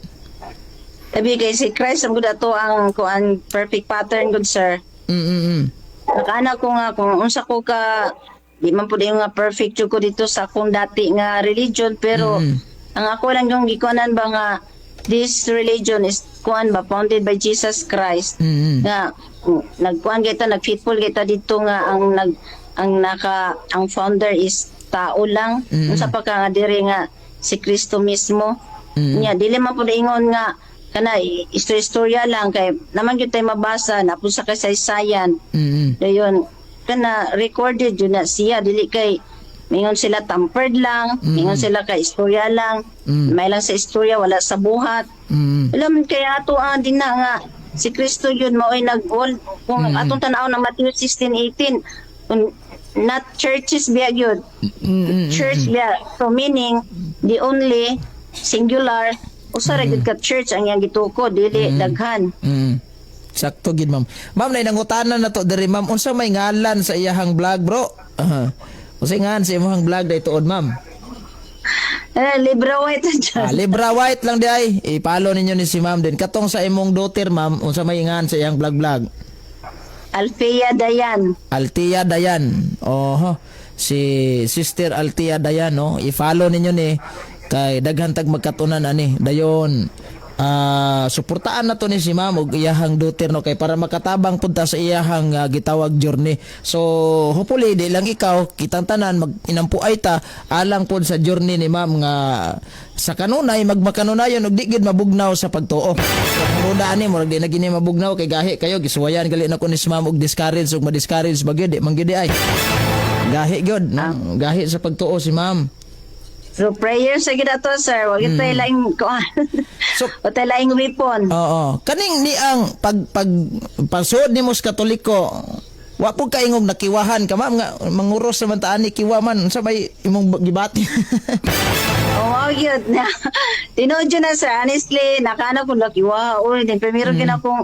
Tabi kay si Christ ang gud ato ang kuan perfect pattern gud sir. Nakana ko nga kung unsa ko ka di man pud nga perfect jud ko dito sa akong dati nga religion pero ang ako lang yung gikuanan ba nga this religion is kuan ba founded by Jesus Christ nga nagkuan kita nagfitful kita dito nga ang founder is tao lang unsa pa ka nga diri nga si Kristo mismo nya dili man pud ingon nga kana istorya lang kay naman gyud tay mabasa na pud sa kasaysayan dayon kana recorded yun na siya dili kay mingon sila tampered lang mingon sila kay istorya lang may lang sa istorya wala sa buhat alam kaya ato ang din na nga si Kristo yun mao'y nag-old kung atong tanaw na Matthew 16:18 not churches biya yun church biya so meaning the only singular usara gid ka church ang yang gituko dili daghan. Sakto gid ma'am. Ma'am nay nangutanan na to diri ma'am unsa may ngalan sa iyahang vlog bro? Unsa ngalan sa imong vlog day tuod ma'am? Libra White dyan. Libra White lang di ay. I-follow ninyo ni si ma'am din. Katong sa imong daughter ma'am unsa may ngalan sa iyang vlog? Althea Dayan. Althea Dayan. Si Sister Althea Dayan no. I-follow ninyo ni kay daghan tag magkatunan ani dayon suportaan na to ni si ma'am og iyahang daughter no kay para makatabang punta sa iyahang gitawag journey so hopefully di lang ikaw kitang tanan mag inampuay ta alang pod sa journey ni ma'am nga sa kanunay magmakanonayon og di gid mabugnaw sa pagtuo so muna ani murag di na gini mabugnaw kay gahi kayo gisuwayan gali na ko ni si ma'am og discourage og ma-discourage bagyo di man gid ay gahi gyud no? Gahi sa pagtuo si ma'am. So prayer sa gid ato sir, wag tayo laing kuan. So wag tayo laing weapon. Kaning ni ang pagsuod nimo sa Katoliko. Wa po kaingog nakiwahan ka ma'am nga manguros naman ta ani kiwa man unsa may imong gibati. Yun na. Tinuod yun na sir, honestly, nakana ko nakiwa. Din primero akong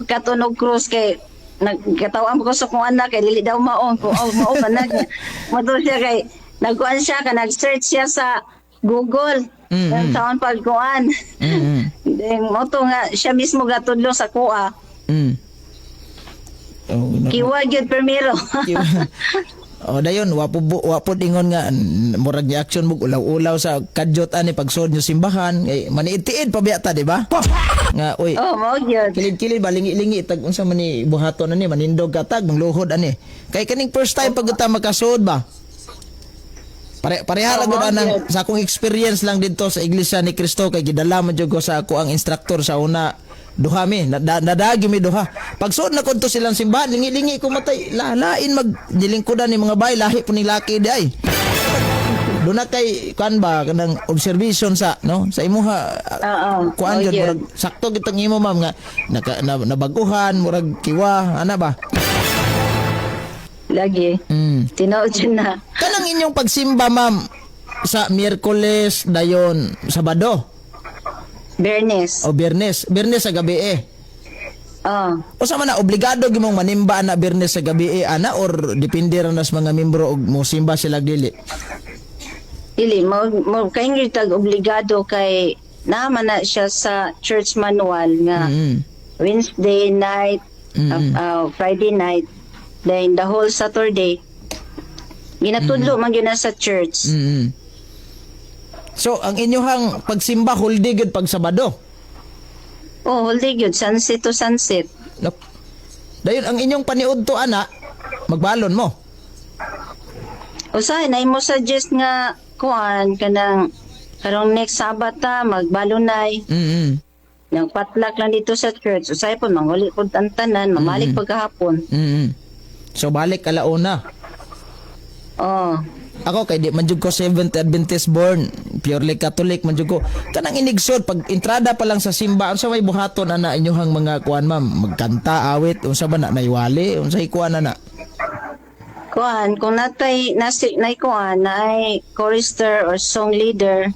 katunog cross kay nagkatawaan ko sa kong anak kay dili daw maon ko mao anak niya. Mato siya kay nagkuan siya ka nag-search siya sa Google ng taon pagkuan then mo to nga siya mismo gatudlo sa kuha kiwa gyud primero dayon wapod ingon nga murag ni action mo ulaw-ulaw sa kadyot ani pagsud nyo simbahan maniitiid pa biyata di ba nga oy mao gyud kilid balingi-lingi tag unsa man ni buhaton ani manindog katag mangluhod ani kay kaning first time pag ta makasud ba pareha lang gud anang sa akong experience lang dito sa Iglesia ni Cristo kay gidala man jud ko sa ako ang instructor sa una duha mi nadagi mi duha pagsuod na kunto silang simbahan lingi-lingi ko matay lain magdilingkudan ni mga bay lahi po ni laki di ay duna kay kuan ba kanang observation sa no sa imuha kuan jud murag sakto gitang imo ma'am nga nabaguhan murag kiwa ana ba lagi tinuod yun na kanang inyong pagsimba ma'am sa Miyerkules dayon Sabado Bernes. o Biyernes. Biyernes sa gabi Oh. O sa man na obligado gimong manimba na Biyernes sa gabi ana or depende ra nas mga membro og mosimba sila dili. Dili mo kay tag obligado kay naman na siya sa church manual nga Wednesday night, Friday night, then the whole Saturday. Ginatudlo man yun na sa church. So ang inyong pagsimba huldi gud pag Sabado. Oh, holiday yun. Sunset to sunset. Nop. Dayon ang inyong paniud to ana magbalon mo. Usahay na mo suggest nga kuan kanang karong next Sabata magbalunay. Nang patlak lang dito sa church. Usahay po manguli po ang tanan, mamalik pagkahapon. So balik alauna. Oh. Ako kay di man jud ko Seventh Adventist born, purely Catholic man jud ko. Kanang inigsod pag entrada pa lang sa simba, unsa may buhaton ana inyohang mga kuan ma'am, magkanta, awit, unsa ba na naiwali, unsay kuan ana? Kuan kung natay nay kuan nay chorister or song leader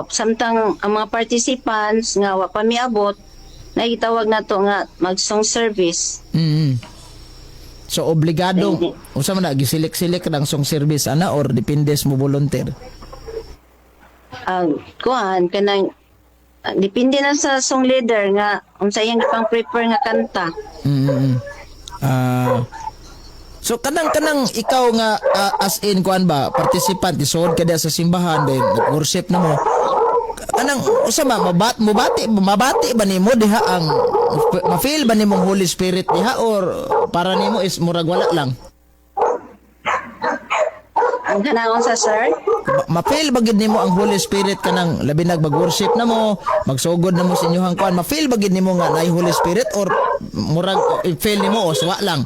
samtang ang mga participants nga wa pa miabot na gitawag nato nga mag song service. So obligado unsa man na gisilik-silik ang song service ana or depende mo volunteer? Kuan kanang depende na sa song leader nga unsa yang ipang prepare nga kanta. So kanang ikaw nga as in kuan ba participant isod ka sa simbahan then worship na mo. Kanang usa ba mabati ba nimo diha ang ma-feel ba nimong Holy Spirit diha or para nimo is murag wala lang? Ang kanang sa sir? Ma-feel ba gid nimo ang Holy Spirit kanang labi mag-worship na mo, magsugod na mo sa inyong kuan, ma-feel ba gid nimo nga naay Holy Spirit or murag feel nimo o wa lang?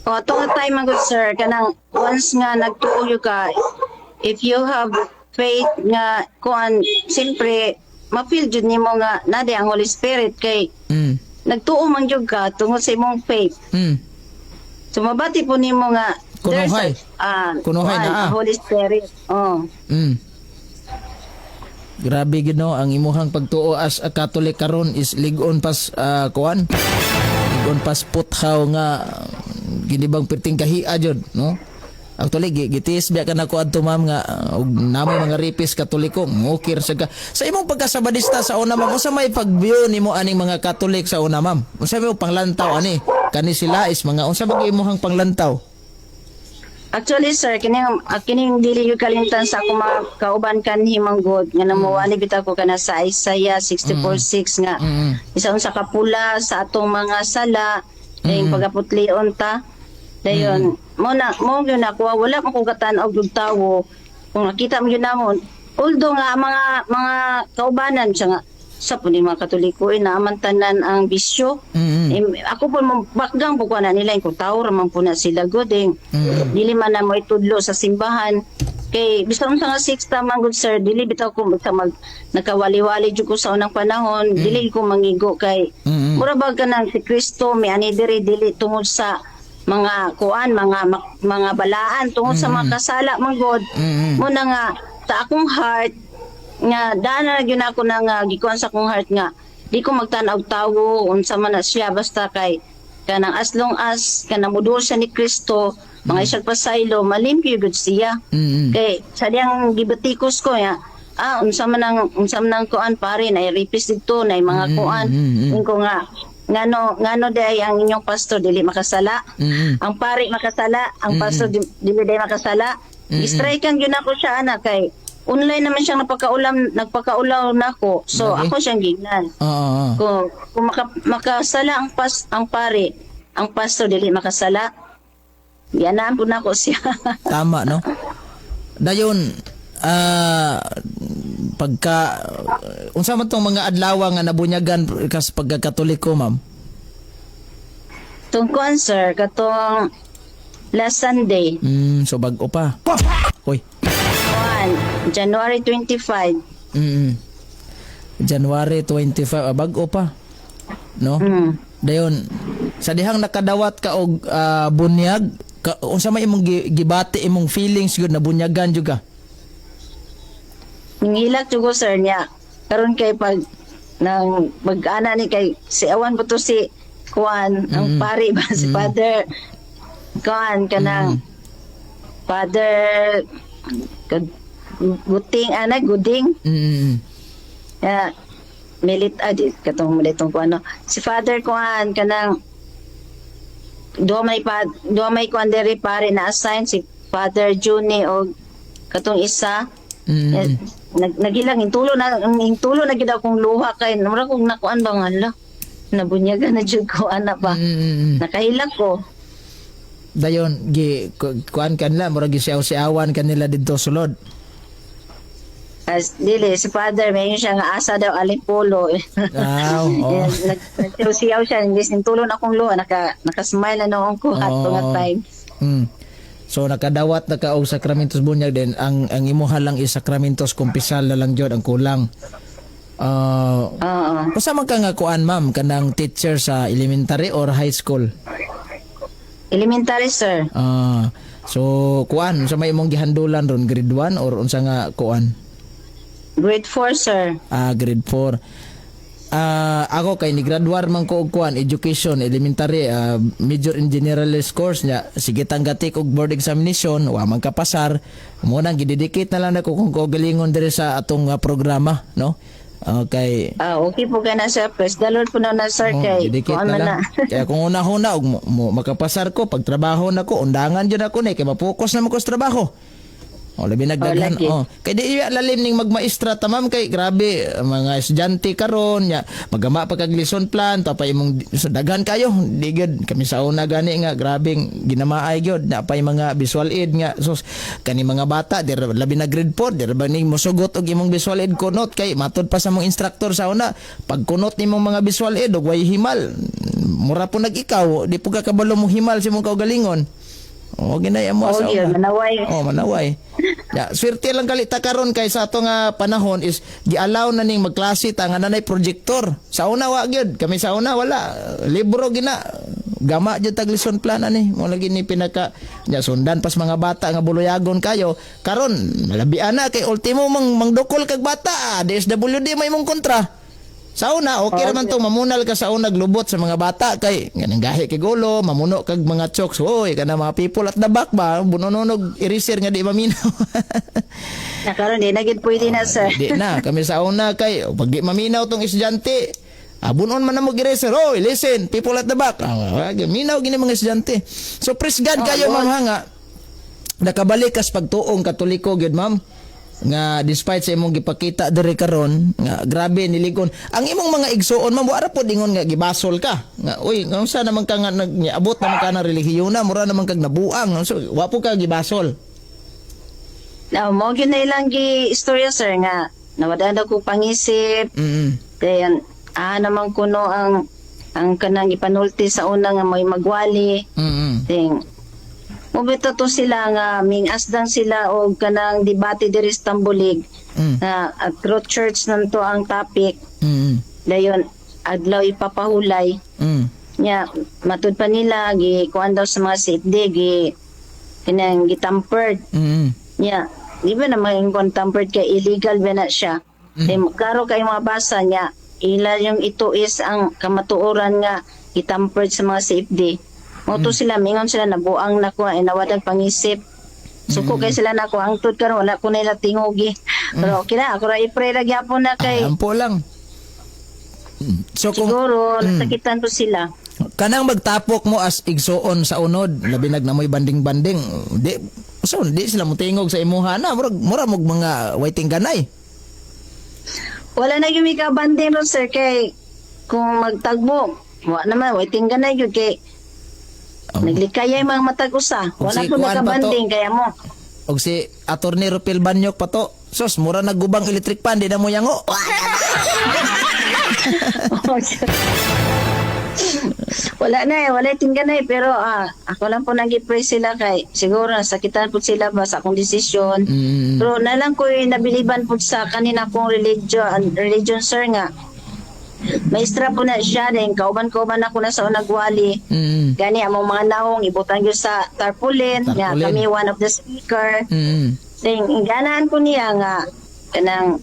O tungod time man good sir kanang once nga nagtuo ka, if you have faith nga kuan siyempre ma-feel jud nimo nga nade ang Holy Spirit kay nagtuo man jud ka tungod sa imong faith. So mabati po nimo nga kunuhay. Kunuhay na Holy Spirit. Oh. Grabe gid no ang imuhang pagtuo as a Catholic karon is ligon pas kuan. Ligon pas puthaw nga ginibang perting kahia jud no. Actually gitis biya ka nako adto ma'am nga og namay mga ripis Katoliko ngukir sa imong pagkasabadista sa una ma'am unsa may pagview nimo aning mga Katolik sa una ma'am unsa may panglantaw ani kani sila is mga unsa bang imong panglantaw? Actually sir kining dili yung kalimtan sa ako mga kauban kanhi manggod nga namuwali bitaw ko kana sa Isaiah 64:6 nga isa sa kapula sa atong mga sala yung pagaputlion ta dayon mo gyud nakuha wala man ko katan-og yung tawo kung nakita mo gyud namon although nga mga kaubanan siya nga sa po ni mga Katoliko naaman tanan ang bisyo. Ako po bakgang po na nila kung tao raman po na sila goding dili man na mo itudlo sa simbahan kay bisan sa nga 6 man good sir dili bitaw ko nakawali-wali jud ko sa unang panahon dili ko mangigo kay mura ba kanang si Kristo may ani dili tungod sa mga kuan mga balaan tungod sa mga kasala manggod mo na nga sa akong heart nga dana gyud ako na nga gikuan sa akong heart nga di ko magtan-og tawo unsa man na siya basta kay kanang as long as kanang modul siya ni Kristo mga isang pasaylo malimpyo gud siya kay sa diyang gibatikos ko ya unsa man nang kuan pare na ripis dito na mga kuan ko nga ngano day ang inyong pastor dili makasala ang pare makasala ang pastor dili day makasala strikean gyud ako siya ana kay online naman siyang nagpakaulaw nako so ako siyang gignan kung makasala ang pare ang pastor dili makasala yanaan po nako siya. Tama no dayon pagka unsa man tong mga adlaw nga nabunyagan kas pagka-Katoliko ma'am? Tungkuan sir katong last Sunday. So bag-o pa. Hoy. January 25. January 25 bag-o pa. No? Dayon sa dihang nakadawat ka og bunyag unsa may imong gibati imong feelings gyud nabunyagan jud ka? Ningilak jugo sir niya. Karon kay pag nang mag-ana ni kay si awan po to si Kuan, ang pari ba si Father Kuan kanang Father Guding. Ya katong militong ko ano. Si Father Kuan kanang duha may kuan diri pare na assign si Father Juni o katong isa. Nagilang intulo na gid akong luha kay mura kong nakuan ba nga nabunyagan na jud ko ana pa. Nakahilak ko. Dayon kuan kanila mura gisiaw-siawan kanila didto sulod. As dili si Father may siya nga asa daw alipolo. Nagsiyaw siya hindi sintulo na akong luha naka-smile na noong ko at nga time. So nakadawat na ka og sakramentos bunyag din ang imuha lang is sakramentos kumpisal na lang jud ang kulang. Usa man ka nga kuan ma'am kanang teacher sa elementary or high school? Elementary sir. So kuan unsa may imong gihandulan ron grade 1 or unsa nga kuan? Grade 4 sir. Grade 4. Ako kay ni graduar man ko og kuan education elementary major in generalist course nya sige tanggatik og board examination wa man ka pasar mo nang gidedicate na lang nako kung galingon diri sa atong programa no. Okay. Okay po ka na sir. Press the Lord po na sir kay kuan man na. Kaya kung una-una og makapasar ko pag trabaho na ko undangan jud ako ni kay mapokus na mo ko sa trabaho. Labi nagdaghan. Kay di lalim ning magmaestra tamam kay grabe mga estudyante karon nya magama pa kag lesson plan tapay imong daghan kayo di gud kami sa una gani nga grabeng ginamaay gyud na pay mga visual aid nga sus kani mga bata di labi na grade 4 di ba ning mosugot og imong visual aid kunot kay matud pa sa mong instructor sa una pag kunot nimong mga visual aid og way himal mura po nag-ikaw di po ka kabalo mo himal sa imong kaugalingon. Ginaya mo sa una. Manaway. Manaway. Swerte lang kalita karon kay sa ato nga panahon is gi-allow na ning magklase ta nga nanay projector. Sa una wa gyud, kami sa una wala. Libro gina. Gama jud tag lesson plan ani. Mo lagi ni pinaka sundan pas mga bata nga buloyagon kayo. Karon malabian na kay ultimo mangdukol kag bata. DSWD may mong kontra. Sa una, okay naman to mamunal ka sa una glubot sa mga bata kay ganang gahi kay gulo, mamuno kag mga chokes. Oy, kana mga people at the back ba, bunononog eraser nga di maminaw. Karon di na gid pwede na sir. Di na, kami sa una kay pag di maminaw tong estudyante, bunon man na mo eraser. Oy, listen, people at the back. Minaw gini mga estudyante. So praise God kayo ma'am nga. Nakabalik kas pagtuong Katoliko gyud ma'am. Nga despite sa imong gipakita diri karon nga grabe niligon ang imong mga igsuon mamo ara pod ingon nga gibasol ka nga uy unsa naman ka nga nagabot naman ka na relihiyon na mura naman kag nabuang so wa po ka gibasol. Now mo gyud na ilang gi istorya sir nga nawada na ko pangisip. Then naman kuno ang kanang ipanulti sa una nga may magwali. Then mubito to sila nga mingasdan sila og kanang debate diri sa Tambulig na at Truth Church nanto ang topic. Dayon adlaw ipapahulay. Nya matud pa nila gi kuan daw sa mga CFD gi kanang gitampered. Nya di ba naman yung tampered kay illegal ba na siya. Klaro kay mga basa niya ila yung ito is ang kamatuoran nga gitampered sa mga CFD. Moto sila mingon sila nabuang nako ay nawadag pangisip. Suko kay sila nako ang tud karon wala ko nila tingogi. Pero okay na ako ra i-pray ra gyapon na kay. Ampo lang. So siguro nasakitan to sila. Kanang magtapok mo as igsuon sa unod labi nagnamoy banding-banding. Di sila motingog sa imuha na mura mog mga waiting ganay. Wala na gyud mi ka banding ron sir kay kung magtagbo wa naman waiting ganay gyud kay naglikaya yung mga matag usa. Wala po nakabanding kaya mo. Og si Attorney Rupil Banyok pa to. Sos, mura naggubang electric pan, di na mo yango. Wala tinggan na pero ako lang po nag-pray sila kay siguro nasakitan po sila ba sa akong desisyon. Pero nalang ko nabiliban po sa kanina kong religion sir nga maestra po na siya din kauban-kauban ako na sa unang wali. Gani among mga naong ibutang gyud sa tarpaulin nga Tarpaulin. kami one of the speaker. Ding ganahan ko niya nga kanang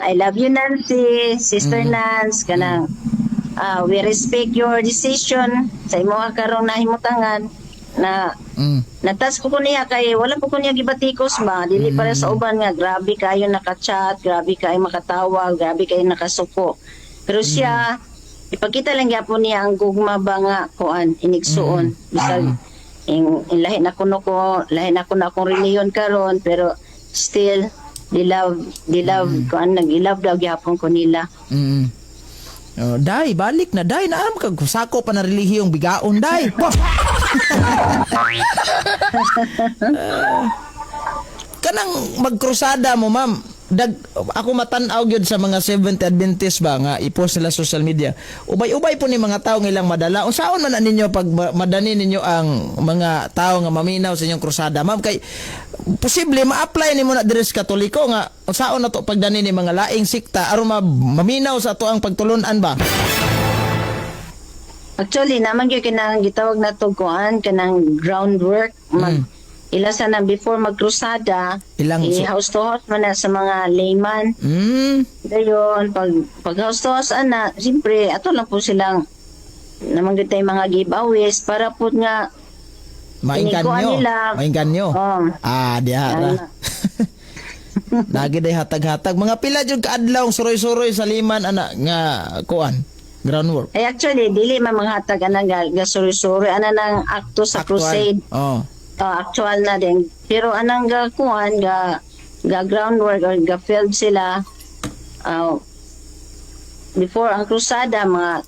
I love you Nancy, Sister Nance, kanang we respect your decision sa imong karong nahimutangan na natas ko niya kay wala po ko niya gibatikos ba dili para sa uban nga grabe kayo nakachat, grabe kayo makatawag, grabe kayo nakasuko. Pero siya ipakita lang gyapon niya ang gugma ba nga kuan inigsuon bisag lahi na kuno ko lahi na kuno akong reliyon karon pero still di love kuan nag-love daw gyapon ko nila. Oh, day, balik na, day. Naam ka, sako pa na relihiyong bigaon, day. Kanang magkrusada mo, ma'am. Ako matanaw gyud sa mga Seventh Adventist ba nga i-post nila social media. Ubay-ubay po ni mga tao ilang madala. Unsaon man na ninyo pag madani ninyo ang mga tao nga maminaw sa inyong krusada, ma'am? Kay posible ma-apply nimo na diri sa Katoliko nga unsaon na to pagdani ni mga laing sikta aron maminaw sa ato ang pagtulunan ba? Actually, naman gyud kinang gitawag na to kuan kanang groundwork. Ila sana before magkrusada, house to house man na sa mga layman. Dayon pag house to house ana, siyempre ato lang po silang naman gyud tay mga giveaways para po nga Mainggan nyo. Diha ra. Lagi day hatag-hatag. Mga pila jud kaadlaw suroy-suroy sa liman ana nga kuan. Groundwork. Ay actually dili man manghatag ana ga suri-suri ana nang akto sa crusade. Actual na din. Pero anang ga kuan ga groundwork or ga field sila before ang krusada mga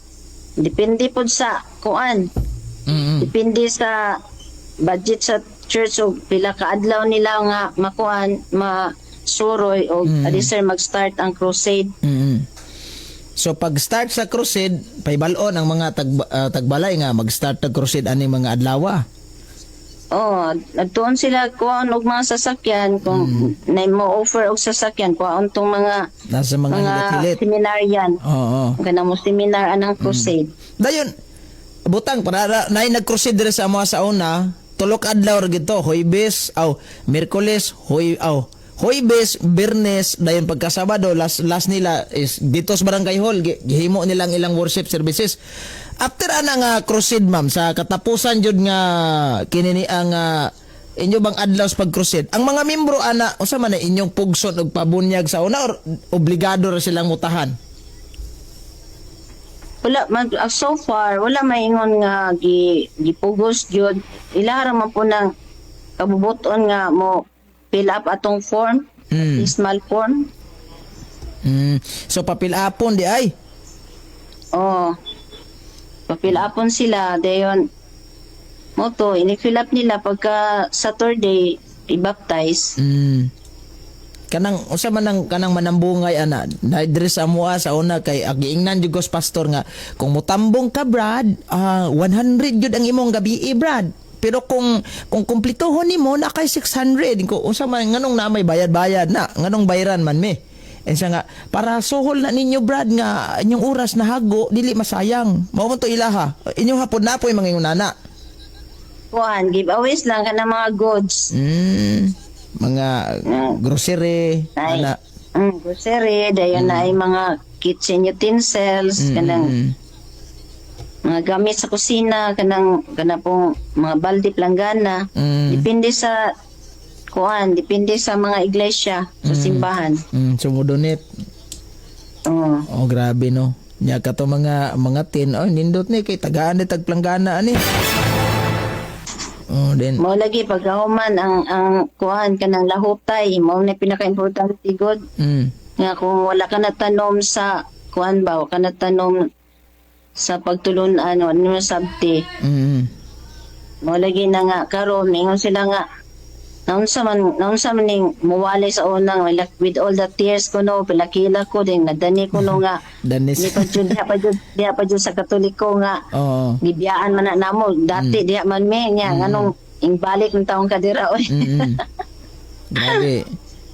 depende pod sa kuan. Depende sa budget sa church o pila ka adlaw nila nga makuan masuroy o adisir mag-start ang crusade. So pag start sa crusade paibalon ang mga tagbalay nga mag-start tag crusade ani mga adlaw. Nagtuon sila kuan og mga sasakyan kung na mo offer og sasakyan kuan tong mga nasa mga seminaryan. Kanang mo seminar anang crusade. Dayon butang para nay nag-crusade diri sa mga sa una, tulok adlaw ra gito, Huwebes, Miyerkules, Huwebes, Biyernes, dayon pagka Sabado last nila is dito sa Barangay Hall, gihimo nilang ilang worship services. After ana nga crusade, ma'am, sa katapusan jud nga kinini ang inyo bang adlaw sa pag-crusade, ang mga membro ana unsa man inyong pugson og pabunyag sa una or obligado ra silang mutahan? Wala so far wala maingon nga gipugos gyud ila ra man po nang kabubuton nga mo fill up atong form, small form. So papil apon di ay. Papil upon sila dayon mo to ini-fill up nila pagka Saturday i-baptize. Kanang usa man ang kanang manambungay ana diri sa amoa sa una kay agiingnan jud pastor nga kung mutambong ka Brad 100 jud ang imong gabi Brad, pero kung kumplituhon nimo na kay 600 ko unsa man nganong na may bayad na nganong bayaran man me. Ensa nga para suhol na ninyo Brad nga inyong oras na hago dili masayang. Mao man to ilaha. Inyong hapon na poy mga ingunana. Kuan giveaways lang kana mga goods. Mga grocery ana. Grocery dayon na ay mga kitchen utensils kanang mga gamit sa kusina kanang pong mga balde planggana. Depende sa depende sa mga iglesia, sa simbahan. Sumudonit. Grabe no. Nya ka to mga tin. Nindot ni kay tagaan ni tagplanggana ani. Then mo lagi pagkahuman ang kanang lahutay, mo na pinaka-importante god. Nga kung wala ka na tanom sa wala ka na tanom sa pagtulunan ano sabti. Mo lagi na nga karon ingon sila nga naunsa man ning muwali sa unang with all the tears ko no pilakila ko din nadani ko no nga danis diha pa jud sa Katoliko nga gibiyaan man na namo dati diha man me nya nganong ingbalik ng taong kadira oy. Grabe.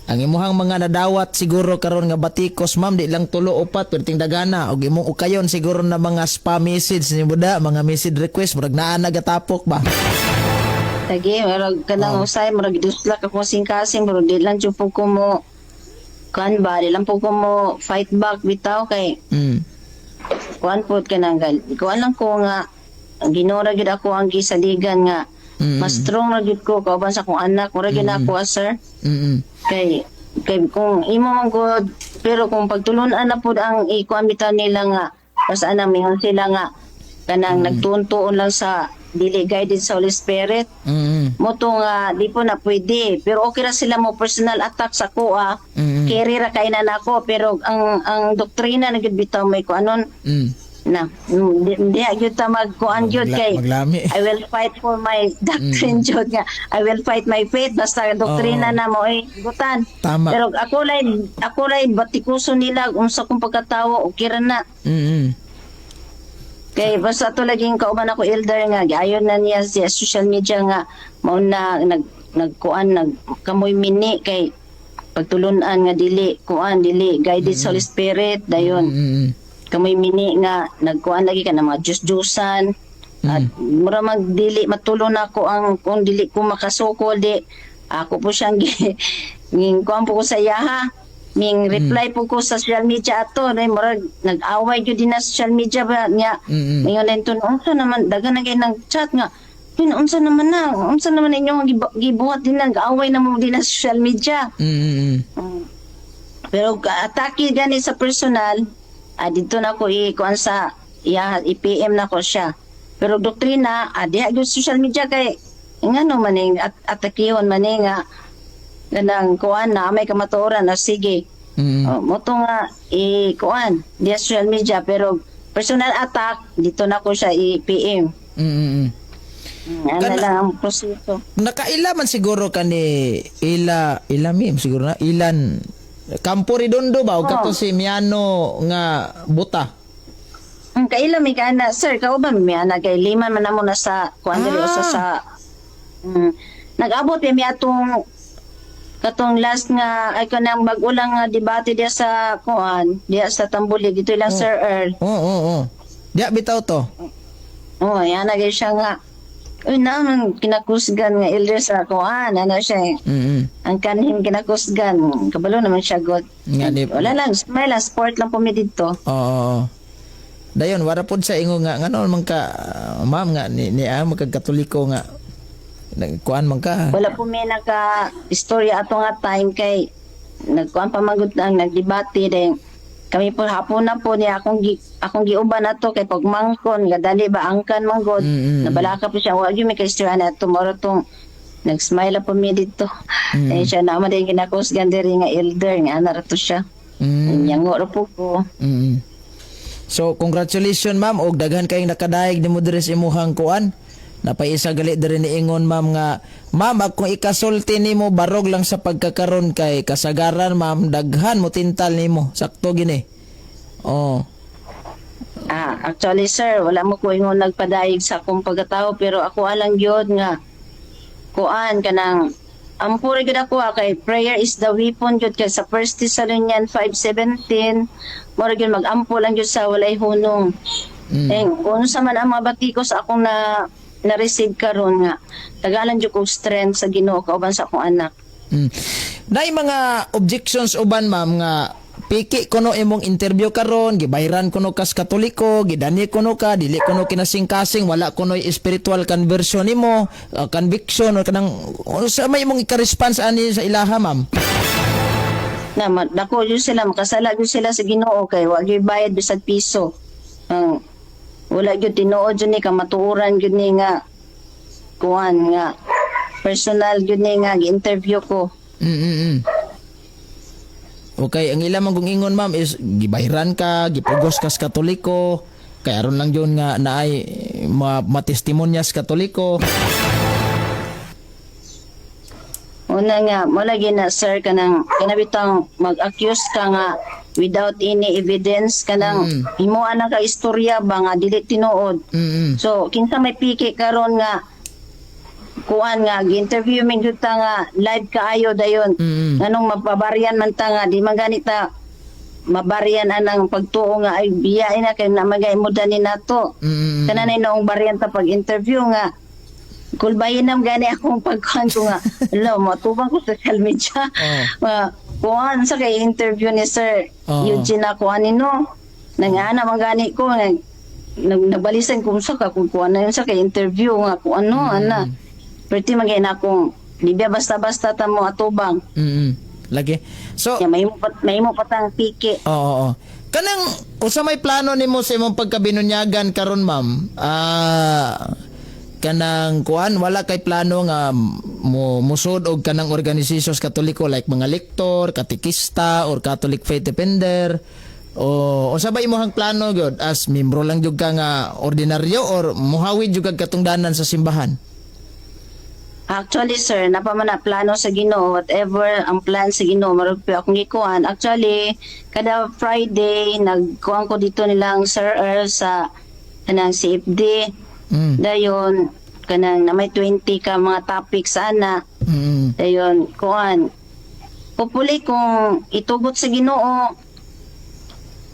Ang imuhang mga nadawat siguro karon nga batikos ma'am di lang tulo upat perting dagana og imong ukayon siguro na mga spam message ni buda, mga message request murag naa nagatapok ba. Lagi, marag kanang usay, marag dusla ka kasing-kasing, pero di lang dyan po ko mo, kan ba, di lang po ko mo fight back bitaw kay, kuan po ka nang kuan lang ko nga, ginora gid ako ang gisaligan nga, mas strong na gid ko, kauban sa akong anak, mura gid ako, sir. Kay kung imo man gud, pero kung pagtulunan na pud ang ikuan bitaw nila nga, basta anang mingon sila nga, kanang nagtuon-tuon lang sa dili guided sa Holy Spirit. Moto nga di po na pwede, pero okay ra sila mo personal attack sa kuha. Carry ra kay na nako, pero ang doktrina na gid bitaw may kuanon na di gyud ta magkuan gyud kay maglami. I will fight for my doctrine gyud nga I will fight my faith basta doktrina na mo gutan. Tama. Pero ako lay batikuso nila unsa kung pagkatawo okay ra na. Kay basta to laging kauban ako elder nga ayon na niya sa social media nga mao na nagkuan kamoy mini kay pagtulunan nga dili guided sa Holy Spirit dayon. Kamoy mini nga nagkuan lagi ka na mga juice-juicean at mura magdili matulon ako ang kung dili ko makasukol di ako po siyang nging kuan po ko sa yaha ning reply po ko sa social media ato na mura nag-away gyud din na social media ba niya ngayon lang unsa naman dagan na kay nag chat nga unsa naman inyong gibuhat din nag-away na mo din na social media. Pero atake gani sa personal dito na ko i-kuan sa i-PM na ko siya. Pero doktrina, diha gyud social media kay ngano man ning atakihon man nga ganang kuan na may kamatuoran na sige. Moto nga i-kuan diha social media pero personal attack dito na ko siya i-PM. Ano lang ang proseso. Nakaila man siguro ka ni ila mim siguro na ilan Campo Redondo ba o kato si Miano nga buta? Kaila mi kana sir kao ba mi ana kay liman man namo na sa kuan diri sa nag-abot mi atong katong last nga ay kanang bag-ulang nga debate diya sa kuan diya sa Tambulig dito lang Sir Earl. Diya bitaw to. Yan na siya nga naman kinakusgan nga elder sa kuan ano siya ang kanhin kinakusgan kabalo naman siya god wala lang smile lang sport lang po mi dito. Dayon wala pod sa ingo nga ngano man ka ma'am nga ni magkakatoliko nga nagkuan man ka wala po mi naka istorya ato nga time kay nagkuan pa magud ang nagdebate din kami po hapon na po niya akong giuban ato kay pagmangkon gadali ba angkan manggod nabalaka po siya wa gyud mi kay istorya na tomorrow tong nag-smile po mi dito siya naman din ginakusgan diri nga elder nga ana ra to siya nyango ra po ko. So congratulations ma'am og daghan kayong nakadaig nimo diri sa imuhang kuan. Napaisa gali diri ni ingon ma'am nga ma'am kung ikasulti nimo barog lang sa pagkakaron kay kasagaran ma'am daghan mo tintal nimo sakto gini. Actually sir wala mo ko ingon nagpadaig sa akong pagkatao pero ako alang gyud nga kuan kanang ampuri gud ako kay prayer is the weapon gud kay sa 1 Thessalonians 5:17 mura gyud mag-ampo lang gyud sa walay hunong. Kung sa man ang mga batikos akong na-receive karon nga tagalan jud ko strength sa Ginoo kauban sa akong anak. Nay mga objections uban ma'am nga piki kuno imong interview karon gibayran kuno kas Katoliko gidani kuno ka dili kuno kinasing-kasing wala kuno spiritual conversion nimo conviction o kanang sa may imong ika-response ani sa ilaha ma'am. Dako yun sila makasala yun sila sa Ginoo kay wa gyud bayad bisag piso. Wala gyud tinuod yun ni kamatuoran gyud ni nga kuan nga personal gyud ni nga gi-interview ko. Okay, ang ilang kung ingon ma'am is gibayran ka, gipugos ka sa Katoliko, kaya aron lang yun nga naay matestimonyas Katoliko. Una nga, malagi na sir kanang kanabitang mag-accuse ka nga without any evidence kanang himuan ka istorya ba nga dili tinuod. So kinsa may piki karon nga kuan nga gi-interview min gyud ta nga live kaayo dayon. Nganong mapabarian man ta nga di man ganita mabarian anang pagtuo nga ay biyain na kay na magay mo dani nato. Kananay noong barian ta pag-interview nga kulbayin nam gani akong pagkuhan ko nga. Hello, matubang ko sa social media. Kuhan sa kay interview ni Sir Eugene ako anino. Nangana man gani ko nagbalisan kung sa ka kung kuhan na yun sa kay interview nga kung ano ana. Pretty magay na akong libya basta-basta ta mo atubang. Lagi. So, Ya, may mo patang piki. oo. Kanang usa may plano nimo sa imong pagkabinunyagan karon ma'am? Kanang kuan wala kay plano nga musud og kanang organisasyon Katoliko like mga lektor, katekista or Catholic faith defender o sa ba imong plano gyud as membro lang jud ka nga ordinaryo or muhawid jud kag katungdanan sa simbahan? Actually, sir, napaman na plano sa Ginoo, whatever ang plan sa Ginoo, marugpi akong gikuhan. Actually, kada Friday, nagkuhan ko dito nilang Sir Earl sa kanang CFD. Dayon, kanang na may 20 ka mga topics sana. Dayon, kuhan. Hopefully, kung itugot sa Ginoo,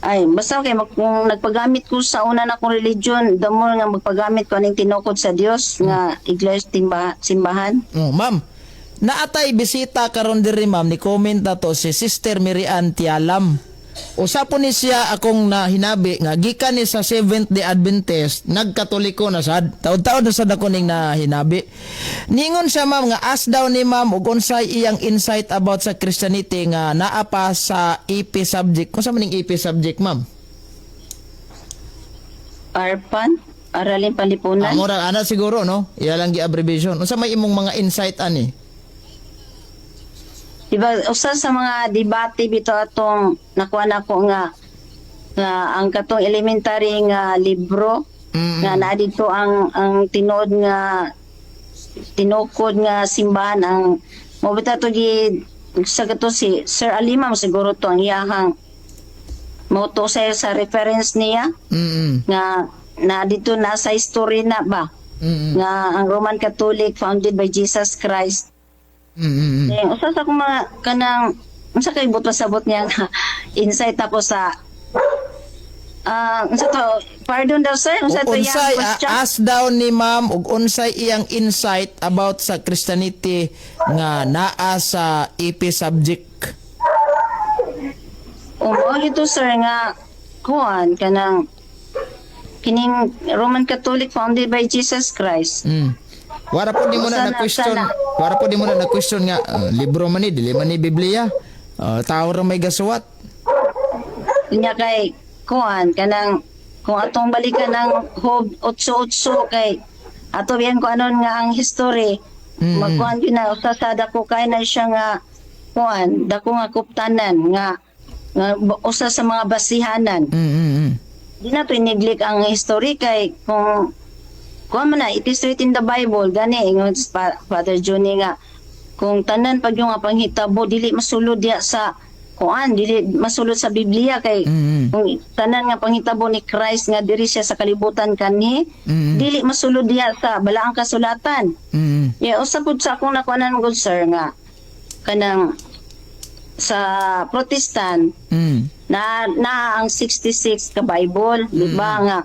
ay, basta kay kung nagpagamit ko sa una na kong religion, the more nga magpagamit ko aning tinukod sa Dios nga iglesia simbahan. Ma'am, naatay bisita karon diri ma'am ni comment to si Sister Miriam Tialam. Usa po ni siya akong nahinabi nga gikan ni sa Seventh-day Adventist, nagkatoliko na sad. Taud-taud na sad ako ning nahinabi. Ningon siya ma'am nga as daw ni ma'am ug unsay iyang insight about sa Christianity nga naa pa sa EP subject. Kunsa man ning EP subject ma'am? Arpan, Aralin Palipunan. Mura ana siguro no. Iya lang gi abbreviation. Unsa may imong mga insight ani? Diba, usa sa mga debate bito atong nakuha na ko nga ang katong elementary nga libro nga naa dito ang tinuod nga tinukod nga simbahan ang mobita to gi sa kato si Sir Alimam siguro to ang iyahang moto sa reference niya nga na dito nasa history na ba nga ang Roman Catholic founded by Jesus Christ. Usa sa akong mga kanang unsa kay buto sabot niya nga insight ako sa unsa to pardon daw sir unsa to unsay yang question as daw ni ma'am ug unsay iyang insight about sa Christianity nga naa sa EP subject? ito sir nga kuan kanang kining Roman Catholic founded by Jesus Christ. Wala po di mo na question. Wala po di mo na question nga libro man ni dili man ni Biblia. Tao ra may gasuwat. Nya kay kuan kanang kung atong balikan ng Job 8:8 kay ato biyan ko anon nga ang history. Magkuan gyud na usa sa dako kay na siya nga kuan dako nga kuptanan nga usa sa mga basihanan. Di na to neglect ang history kay kung man na, it is written in the Bible, gani, ingon Father Johnny nga, kung tanan pag yung panghitabo, dili masulod diya sa, dili masulod sa Biblia, kay, kung tanan nga panghitabo ni Christ nga diri siya sa kalibutan kanhi, dili masulod diya sa balaang kasulatan. Usap pud sa akong nakuanan, good sir, nga, kanang, sa Protestant, na ang 66 ka Bible, di ba nga,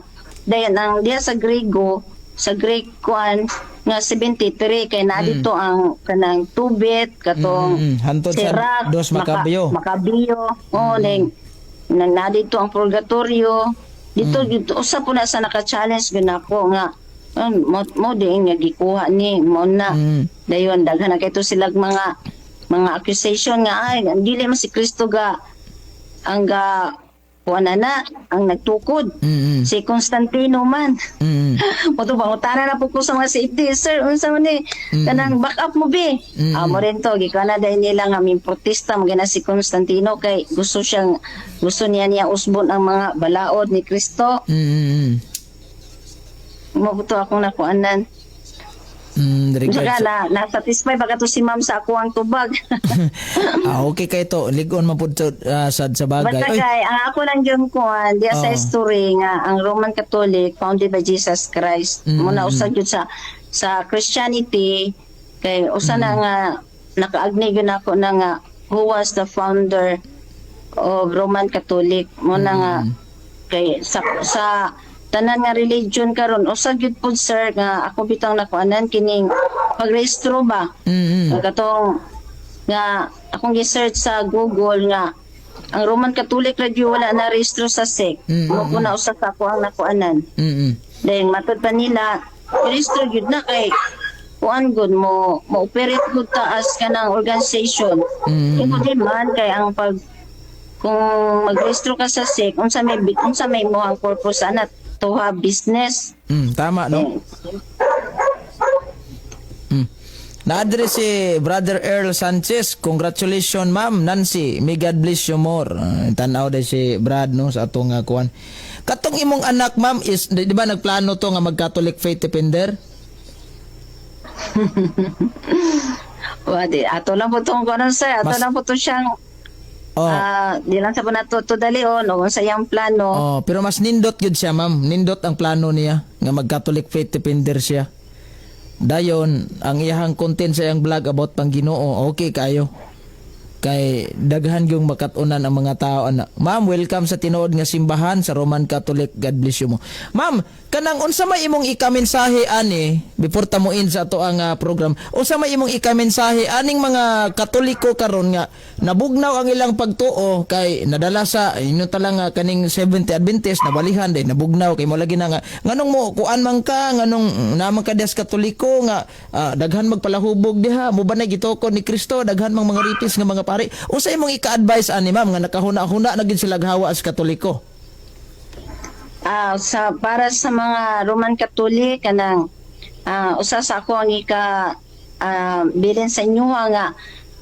dayan ang diya sa Grego, sa Greek kuan nga 73 kay na dito ang kanang tubit katong hantod sa Sirach, dos Makabyo. ning na dito ang purgatorio dito usa po na sa naka-challenge gyud nako nga mo din nga gikuha ni mo na dayon daghan na kay to silag mga accusation nga ay dili man si Kristo ga ang ga na ang nagtukod si Constantino man moto bangutana na po ko sa mga safety sir unsa man ni kanang back up mo be mo rin to gikana dahil nila nga min protesta magana si Constantino kay gusto niya usbon ang mga balaod ni Kristo mo to akong nakuanan saka na-satisfy baga to si ma'am sa ako ang tubag. Okay kay to. Ligon man pud sad sa bagay. Basta kay, ang ako lang yung kuhan, diya sa history nga, ang Roman Catholic founded by Jesus Christ. Muna usag yun sa sa Christianity kay usa na nga nakaagni gyud ako na nga who was the founder of Roman Catholic mo na nga kay sa tanan nga religion karon usa gyud pud sir nga ako bitang nakuanan kining pagrehistro ba katong nga akong gi-search sa Google nga ang Roman Catholic radio wala na rehistro sa SEC mo na usa sa ako ang nakuanan then matud pa nila rehistro gyud na kay kuan good mo operate good ta as kanang organization imo din man kay ang pag kung magrehistro ka sa SEC unsa may mo ang purpose ana to have business. Tama, no? Na-address si Brother Earl Sanchez. Congratulations, Ma'am Nancy. May God bless you more. Tanaw din si Brad, no? Sa atong kuwan. Katong imong anak, Ma'am, is, di ba nagplano to nga mag-Catholic faith defender? Wadi, ato lang po itong kuwan, sir. Ato lang po ito siyang di lang sa po natuto dalion o sa iyang plano. Pero mas nindot yun siya, ma'am. Nindot ang plano niya nga mag-Catholic faith defender siya. Dayon, ang iyang content sa iyang vlog about pang Ginoo, okay kayo. Kay daghan yung makatunan ang mga tao ana. Ma'am, welcome sa tinuod nga simbahan sa Roman Catholic. God bless you mo. Ma'am, kanang unsa may imong ikamensahe ani before tamuin sa ato ang program. Unsa may imong ikamensahe aning mga Katoliko karon nga nabugnaw ang ilang pagtuo kay nadala sa inyo talang kaning 70 Adventist nabalihan day nabugnaw kay mo lagi na nga nganong mo kuan man ka nganong naman ka des Katoliko nga daghan magpalahubog diha mo ba na gitokod ni Kristo daghan mang mga ripis nga mga pare. Unsa imong ika-advise ani ma'am nga nakahuna-huna na gid sila gawa as Katoliko? Para sa mga Roman Catholic kanang usa sa ako ang bilin sa inyo nga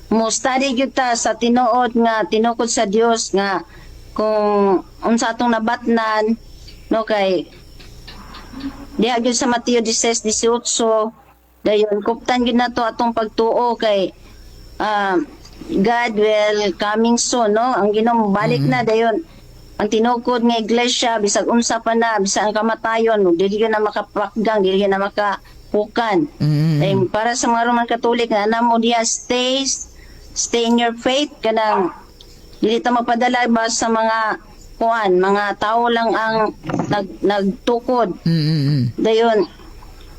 mo study gyud ta sa tinuod nga tinukod sa Dios nga kung unsa atong nabatnan no kay diha gyud sa Mateo 16:18 dayon kuptan gyud nato atong pagtuo kay God will coming soon, no? Ang Ginoo balik na dayon. Ang tinukod nga iglesia bisag unsa pa na bisag ang kamatayon, dili gyud na makapakgang, dili gyud na makapukan. Para sa mga Roman Catholic na namo diya stay in your faith kanang dili ta mapadala ba sa mga kuan, mga tao lang ang nagtukod. Dayon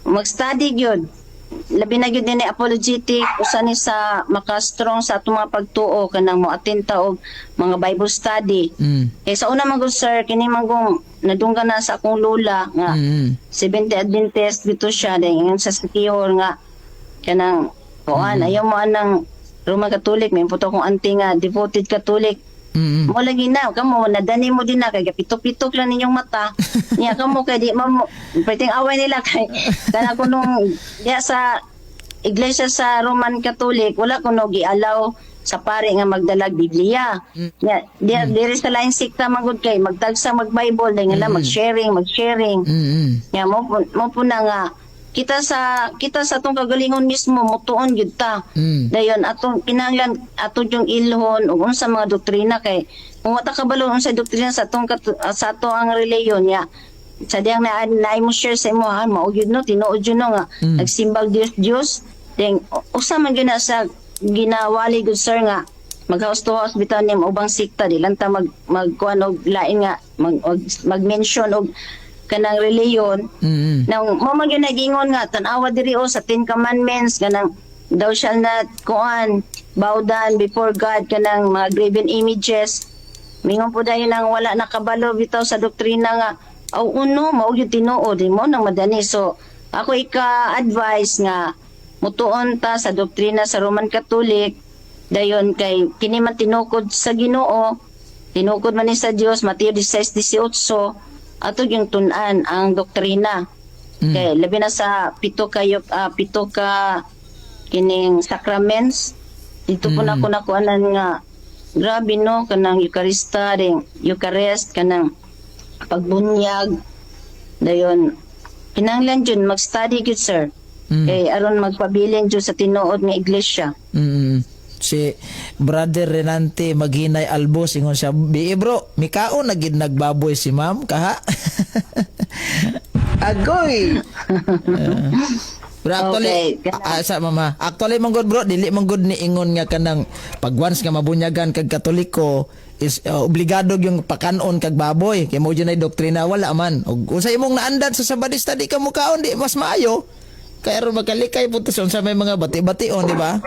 mag-study gyud labi na gyud ni apologetic usa ni sa maka-strong sa atong mga pagtuo kanang mo atenta og mga Bible study. Kay sa una man gud sir kini manggong nadunggan na sa akong lula nga 70 Adventist dito siya dahil sa Sikihor nga kanang kuan ayaw mo anang Roman Catholic may puto kong auntie nga devoted Catholic. Mo lagi na kamo nadani mo din na kay pitok-pitok lang ninyong mata niya kamo kay di mo pwedeng away nila kay kana kunong diya sa iglesia sa Roman Catholic wala kuno gialaw sa pare nga magdalag Biblia niya diya diri sa lain sikta magud kay magtagsa mag-Bible dahil nga mag-sharing niya mo po na nga kita sa atong kagalingon mismo mutuon gyud ta. Dayon atong kinahanglan ato yung ilhon ug unsa mga doktrina kay kung wata kabalo unsa doktrina sa ato ang reliyon ya sa diyang na mo share sa imo ha mao gyud no tinuod yun no nga nagsimbag Dios then usa man gyud na sa ginawali gud sir nga mag-house to house bitaw nim ubang sikta di lang ta magkuan og lain nga mag-mention og kanang reliyon nang mo man gyud nagingon nga tan-awa diri sa 10 commandments kanang thou shall not kuan bow down before God kanang mga graven images mingon po dayon nang wala nakabalo bitaw sa doktrina nga uno mao gyud tinuod mo nang madani so ako ika-advise nga mutuon ta sa doktrina sa Roman Catholic dayon kay kini man tinukod sa Ginoo tinukod man ni sa Dios Mateo 16:18 ato yung tunan ang doktrina kay labi na sa pito ka kining sacraments dito po na ko nakuanan nga grabe no kanang Eucharista ring Eucharist kanang pagbunyag dayon kinahanglan jud mag-study gyud sir kay aron magpabilin jud sa tinuod nga iglesia. Si Brother Renante Maghinay Albos ingon siya bro mikaon na gid nagbaboy si ma'am kaha. Agoy. Pero actually, Okay, sa mama, actually man good bro, dili man good ni ingon nga kanang pag once nga mabunyagan kag Katoliko is obligado yung pakanon kag baboy kay mo dyan ay doktrina wala man. Ug unsay imong naandan sa Sabadista di ka mukaon di mas maayo. Kaya ron magkalikay punta sa may mga bati-bation, di ba?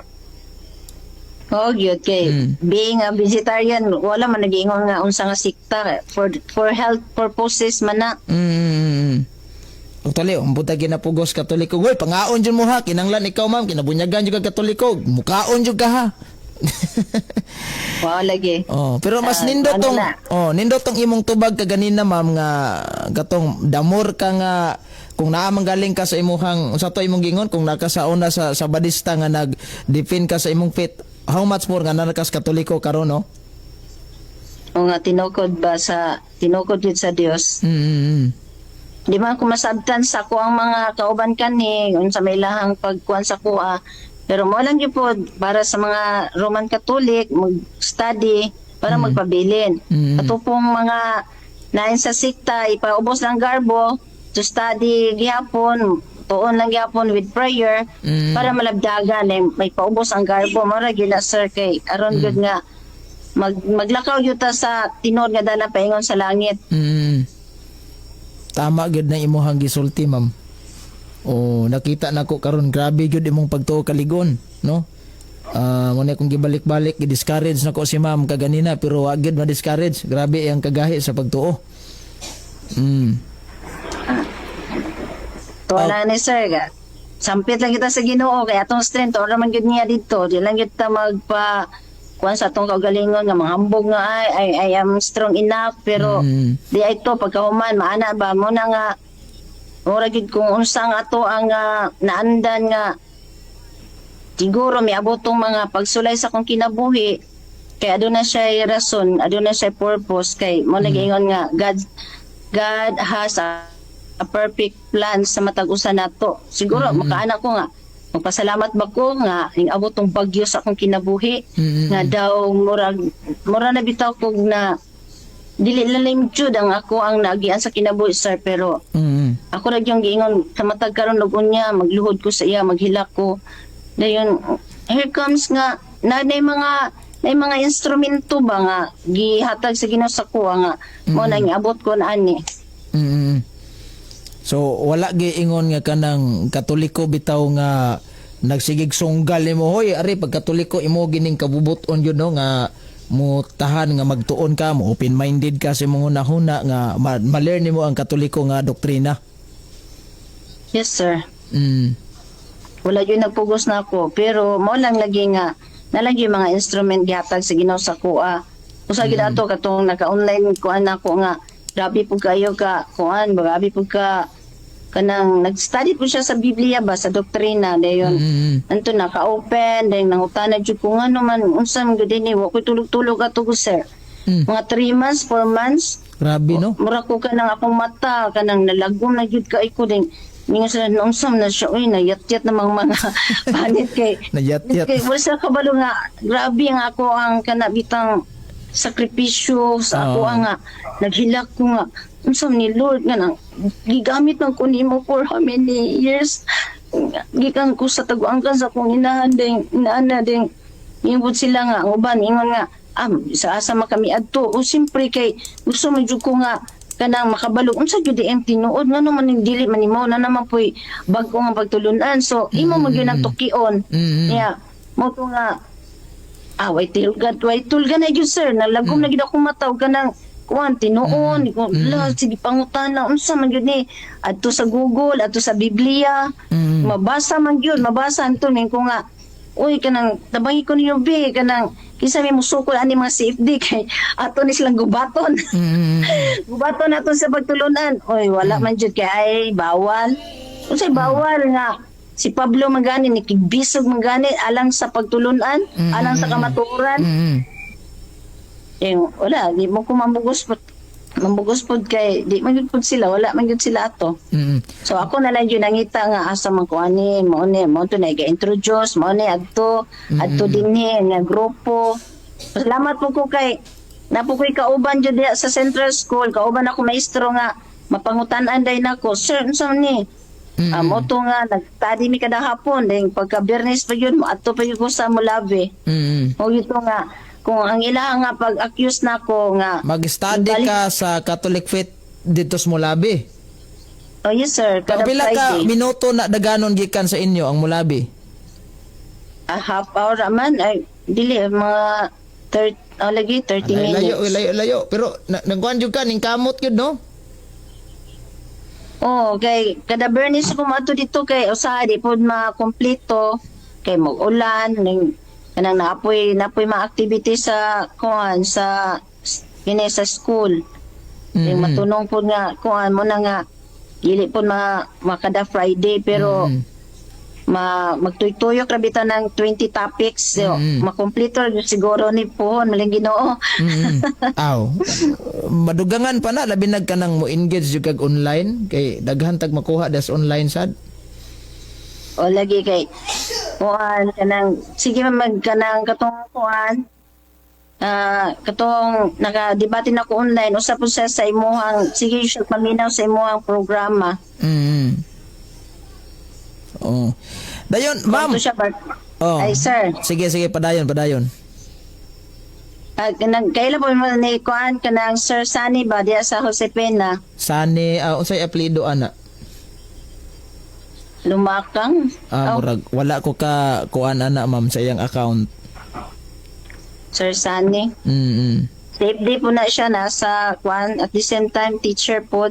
Oh, yun kay being a vegetarian wala man nag-ingon nga unsa nga sikta for health purposes man na. Actually, umbuta ginapugos Katoliko. Goy, pangaon jud mo ha, kinanglan ikaw ma'am, kinabunyagan jud kag Katoliko. Mukaon jud ka ha. Wow lagi. Oh, pero mas nindot ano tong na? nindot tong imong tubag kaganina ma'am nga gatong damor ka nga kung naa manggaling ka sa imuhang sa to imong gingon kung nakasaon na sa Sabadista nga nag-defend ka sa imong faith. How much more nga nakas Katoliko karon no? O nga tinukod yun sa Dios. Di man ko masabtan sa ko ang mga kauban kani unsa may lahang pagkuan sa kuha. Pero mo lang gyud po para sa mga Roman Catholic mag-study para magpabilin. Katupong mga nain sa sikta ipaubos lang garbo to study gihapon tuon lang gihapon with prayer para malabdagan may paubos ang garbo mara gila sir kay aron gud nga maglakaw gyud ta sa tinod nga dala paingon sa langit. Tama gid na imuhang gisulti ma'am. Oh, nakita nako karon grabe gyud imong pagtuo kaligon, no? Mo na kung gibalik-balik gi-discourage nako si ma'am kaganina pero wa gyud ma-discourage. Grabe ang kagahi sa pagtuo. Wala ni sir ga. Sampit lang kita sa Ginoo kay atong strength ora man gyud niya dito. Di lang gyud ta magpa kuan sa atong kaugalingon nga manghambog nga I am strong enough pero di ay to pagkahuman maana ba mo na nga ora gyud kung unsa nga ato ang naandan nga siguro may abotong mga pagsulay sa akong kinabuhi kay aduna siya rason aduna siya purpose kay mo nag-ingon nga God has a perfect plan sa matag usa nato siguro makaana ko nga magpasalamat ba ko nga abot tong bagyo sa akong kinabuhi nga daw mura na bitaw ko na dili lalim jud ang ako ang naagian sa kinabuhi sir pero ako ra yung giingon sa matag karon ug unya magluhod ko sa iya maghilak ko dayon here comes nga na mga instrumento ba nga gihatag sa Ginoo sa kuha nga mo nang abot ko na ani. So wala giingon nga kanang Katoliko bitaw nga nagsigig sunggal nimo hoy ari pag Katoliko imo gining kabubuton yun no nga mo tahan nga magtuon ka mo open minded ka sa imong hunahuna nga ma-learn nimo ang Katoliko nga doktrina. Yes sir. Wala yun nagpugos na ako pero mo lang lagi nga nalagi mga instrument gihatag sa Ginoo sa kuha. Usa gid ato katong naka-online kuan ako nga grabe po kayo ka kuan grabe po ka kanang nag-study po siya sa Biblia ba sa doktrina dayon anto naka-open dayon nangutana jud ko ngano man unsa man gud ni wa ko tulog-tulog ato ko sir mga 3 months 4 months grabe no mura ko kanang akong mata kanang nalagom na jud kay ko ding ningon sila unsam na siya uy nayat-yat namang mga panit kay nayat-yat kay wala sa kabalo nga grabe ang ako ang kanabitang sakripisyo sa ako nga naghilak ko nga unsam ni Lord nga nang gigamit man ko nimo for how many years gikan ko sa taguangkan sa akong inahan ding inaana ding ingod sila nga ang uban ingon nga sa asa man kami adto o simpre kay gusto man jud ko nga kanang makabalo unsa jud ang tinuod ngano man ning dili man nimo na naman poy bag-o nga pagtulunan so imo man gyud ang tukion yeah mo to nga way tulgan na yun sir nalagom na gid akong mataw kanang kuan tinuon la sige pangutan na unsa man gyud ni adto sa Google adto sa Biblia mabasa man gyud mabasa anto ning ko nga uy kanang tabangi ko niyo be kanang kisa may musukol ani mga CFD kay ato ni silang gubaton gubaton ato sa pagtulunan uy wala man gyud kay ay bawal unsay bawal nga si Pablo magani nikigbisog magani alang sa pagtulunan alang sa kamatuoran wala di mo ko mambugos pod kay di man gyud pod sila wala man gyud sila ato so ako na lang yun nangita nga asa man ko ani mo to na ga-introduce mo ni adto dinhi nga grupo salamat po ko kay napo ko'y kauban jud sa Central School kauban ako maestro nga mapangutan-an day nako sir unsa ni Moto nga nagtadi mi kada hapon ding pagka Biyernes pa yun mo ato pa yun ko sa Mulabi. O ito nga kung ang ilang nga pag-accuse nako nga Mag-study ka sa Catholic faith dito sa Mulabi. Oh yes sir, kada Pila ka Friday. minuto na daganon gikan sa inyo ang Mulabi? Half hour man ay dili mga 30 lagi 30 minutes. Layo. Pero nagkuhan jud ka ning kamot yun, no? Oh, kay kada Bernis ko mato dito kay usaha di pod makompleto kay mag-ulan ning kanang naapoy mga activity sa kuan sa kini sa school. Ning matunong pod nga kuan mo na nga dili pod makada Friday pero magtuyok ra bitaw ng 20 topics so, makompleto ra gyud siguro ni pohon maling Ginoo. Aw. Madugangan pa na labi nagkanang mo engage jud kag online kay daghan tag makuha das online sad. O lagi kay kuan kanang sige magkanang katong kuan katong naka-debate na ko online usa po siya sa imuhang sige siya paminaw sa imuhang programa. Oh. Dayon, ma'am. Siya, Oh. ay sir. Sige, padayon. Kailan po mo ni kuan kanang Sir Sunny ba diya sa Josepina Sani, unsay apelyido ana? Lumakang. Murag wala ko ka kuan ana ma'am sa iyang account. Sir Sunny. Safe day po na siya na sa kuan at the same time teacher po.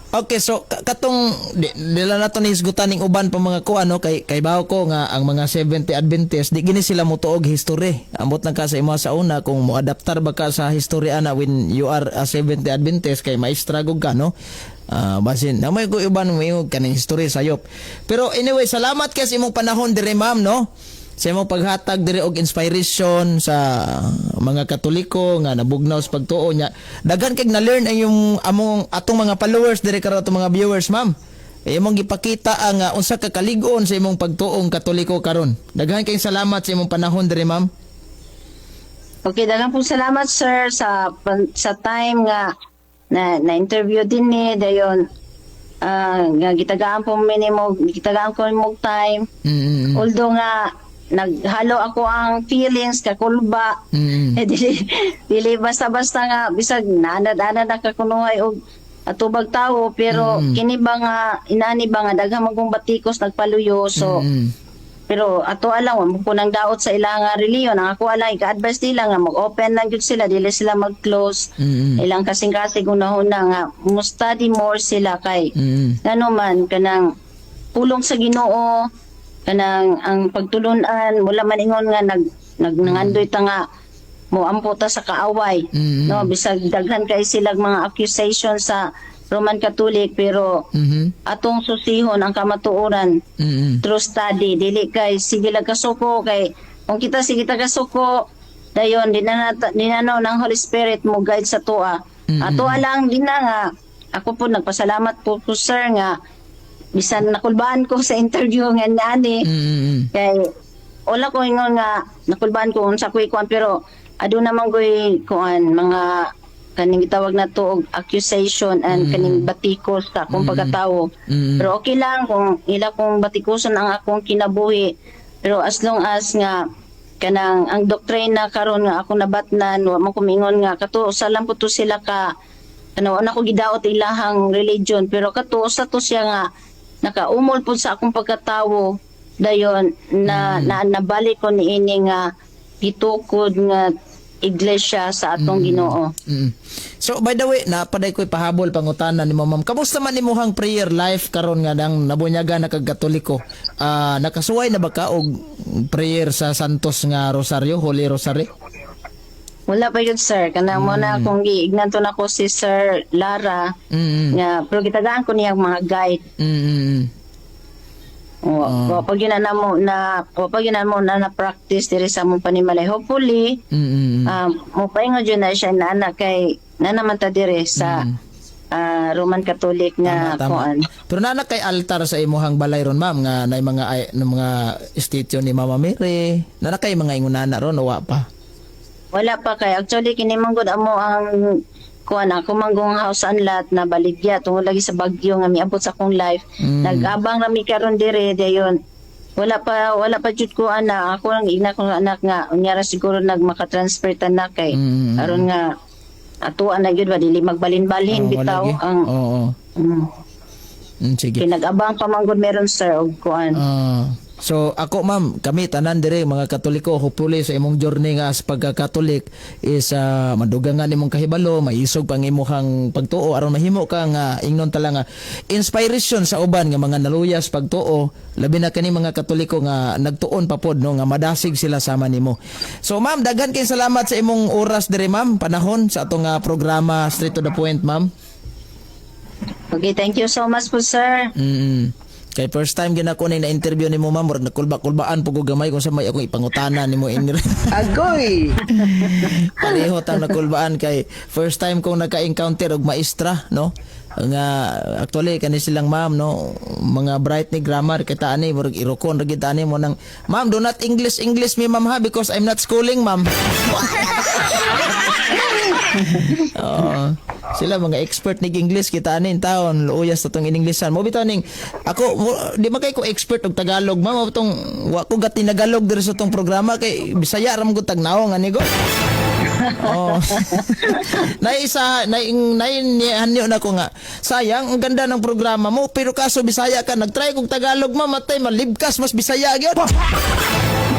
Okay, so katong dila nato ni hisgutan ning uban pa mga kuan no kay bawo ko nga ang mga 70 Adventist di gini sila motuog history. Ambot lang ka sa imo sa una kung mo adaptar ba ka sa history ana when you are a 70 Adventist kay maestra gud ka no. Basin na may ko uban mo kaning history sayop. Pero anyway, salamat kay sa imong panahon dire ma'am no. Sa imong paghatag dire og inspiration sa mga Katoliko nga nabugnaw sa pagtuo nya. Daghan kay na-learn ang yung atong mga followers dire karon atong mga viewers ma'am. Imong gipakita ang unsa ka kalig-on sa imong pagtuong Katoliko karon. Daghan kay salamat sa imong panahon dire ma'am. Okay, daghang po salamat sir sa time nga na interview din ni dayon nga gitagaan po gitagaan ko mo time. Although nga naghalo ako ang feelings kakulba dili basta-basta nga bisag nanad-anad nakakunuhay og atubag tawo pero kini ba nga inani ba nga daghang magong batikos nagpaluyo so pero ato alang mo po nang daot sa ilang reliyon ang ako alang ika-advise nila nga mag-open lang gyud sila dili sila mag-close ilang kasing-kasing unahuna nga mo study more sila kay ngano man kanang pulong sa Ginoo kanang ang pagtulunan mula man ingon nga nangandoy ta nga mo amputa sa kaaway no bisag daghan kay sila mga accusation sa Roman Catholic pero atong susihon ang kamatuoran through study dili kay sige lang kasuko kay kung kita sige ta kasuko dayon dinanaw ng Holy Spirit mo guide sa tuwa ato alang din na nga ako po nagpasalamat po sir nga bisan nakulbaan ko sa interview nga ani kay wala ko ingon nga nakulbaan ko unsa ko ikuan pero ado naman ko kuan mga kaning gitawag na to og accusation and kaning batikos sa akong pagkatawo pero okay lang kung ila kong batikoson ang akong kinabuhi pero as long as nga kanang ang doktrina karon nga ako nabatnan wa man ko mingon nga kato sa lang po to sila ka ano na ko gidaot ilahang religion pero kato sa to siya nga nakaumol po sa akong pagkatawo dayon na nabalik ko niini nga gitukod nga iglesia sa atong Ginoo. So by the way, napaday ko'y pahabol pangutanan ni ma'am. Kamusta man imong prayer life karon nga nang nabunyaga na kag Katoliko? Nakasuway na ba ka og prayer sa Santos nga Rosario, Holy Rosary? Wala pa yun sir, kanang mo na kung giignato na ko si Sir Lara nga pero gitagaan ko niyang mga guide. Pag yun na practice diri sa mong panimalay hopefully mo paingon yun na siya na anak kay na naman ta diri sa Roman Catholic nga kuan. Pero nana kay altar sa imuhang balay ron ma'am nga nay mga statue ni Mama Mary. Nana kay mga ingunana ron o wa pa? Wala pa kay actually kini man gud amo ang kuan ako manggong house and lot na baligya tungod lagi sa bagyo nga miabot sa akong life. Nag-abang rami karon dire dayon. Wala pa jud ko anak. Ako lang ina kong anak nga unyara siguro nagmaka-transfer tanak kay aron nga atuan na gyud ba dili magbalin-balin bitaw lagi. ang Oo. Sige. kinag-abang pa manggod meron sir og kuan. So ako ma'am, kami tanan dire mga Katoliko, hopefully sa imong journey nga sa pagka-Katolik is madugangan imong kahibalo, maisog pang imong pagtuo aron mahimo ka nga ingnon tala nga inspiration sa uban nga mga naluyas pagtuo, labi na kani mga Katoliko nga nagtuon pa pod no nga madasig sila sama nimo. So ma'am, daghan kay salamat sa imong oras dire ma'am, panahon sa atong programa Straight to the Point ma'am. Okay, thank you so much po sir. Kay first time gina ko na interview nimo ma'am, murag nakulba-kulbaan pug gamay kung sa may akong ipangutana nimo in. Agoy! Pareho tang nakulbaan kay first time kong naka-encounter og maestra no. Nga actually kani silang ma'am no, mga bright ni grammar kita ani murag irokon ra gid ani mo nang ma'am do not English me ma'am ha because I'm not schooling ma'am. Sila mga expert nig English kita anin taon luuyas sa tong Inglesan mo bitaw ning ako di man kay ko expert og Tagalog ma'am tong wa ko gati Tagalog diri sa tong programa kay Bisaya ra mo tagnaw nga nigo. Nainyo na ko nga sayang ang ganda ng programa mo pero kaso Bisaya ka nagtry kog Tagalog mamatay malibkas mas Bisaya gyud.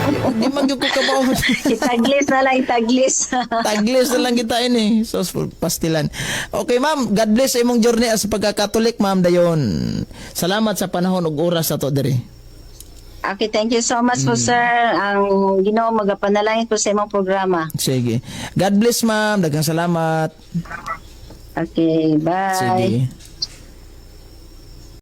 Di man gyud ko kabaw. Itaglis na lang, itaglis. Taglis na lang kita ini. So pastilan. Okay ma'am, God bless sa imong journey as pagka-Katolik ma'am dayon. Salamat sa panahon ug oras ato diri. Okay, thank you so much po sir. Ang Ginoo magapanalangin po sa imong programa. Sige. God bless ma'am, daghang salamat. Okay, bye. Sige.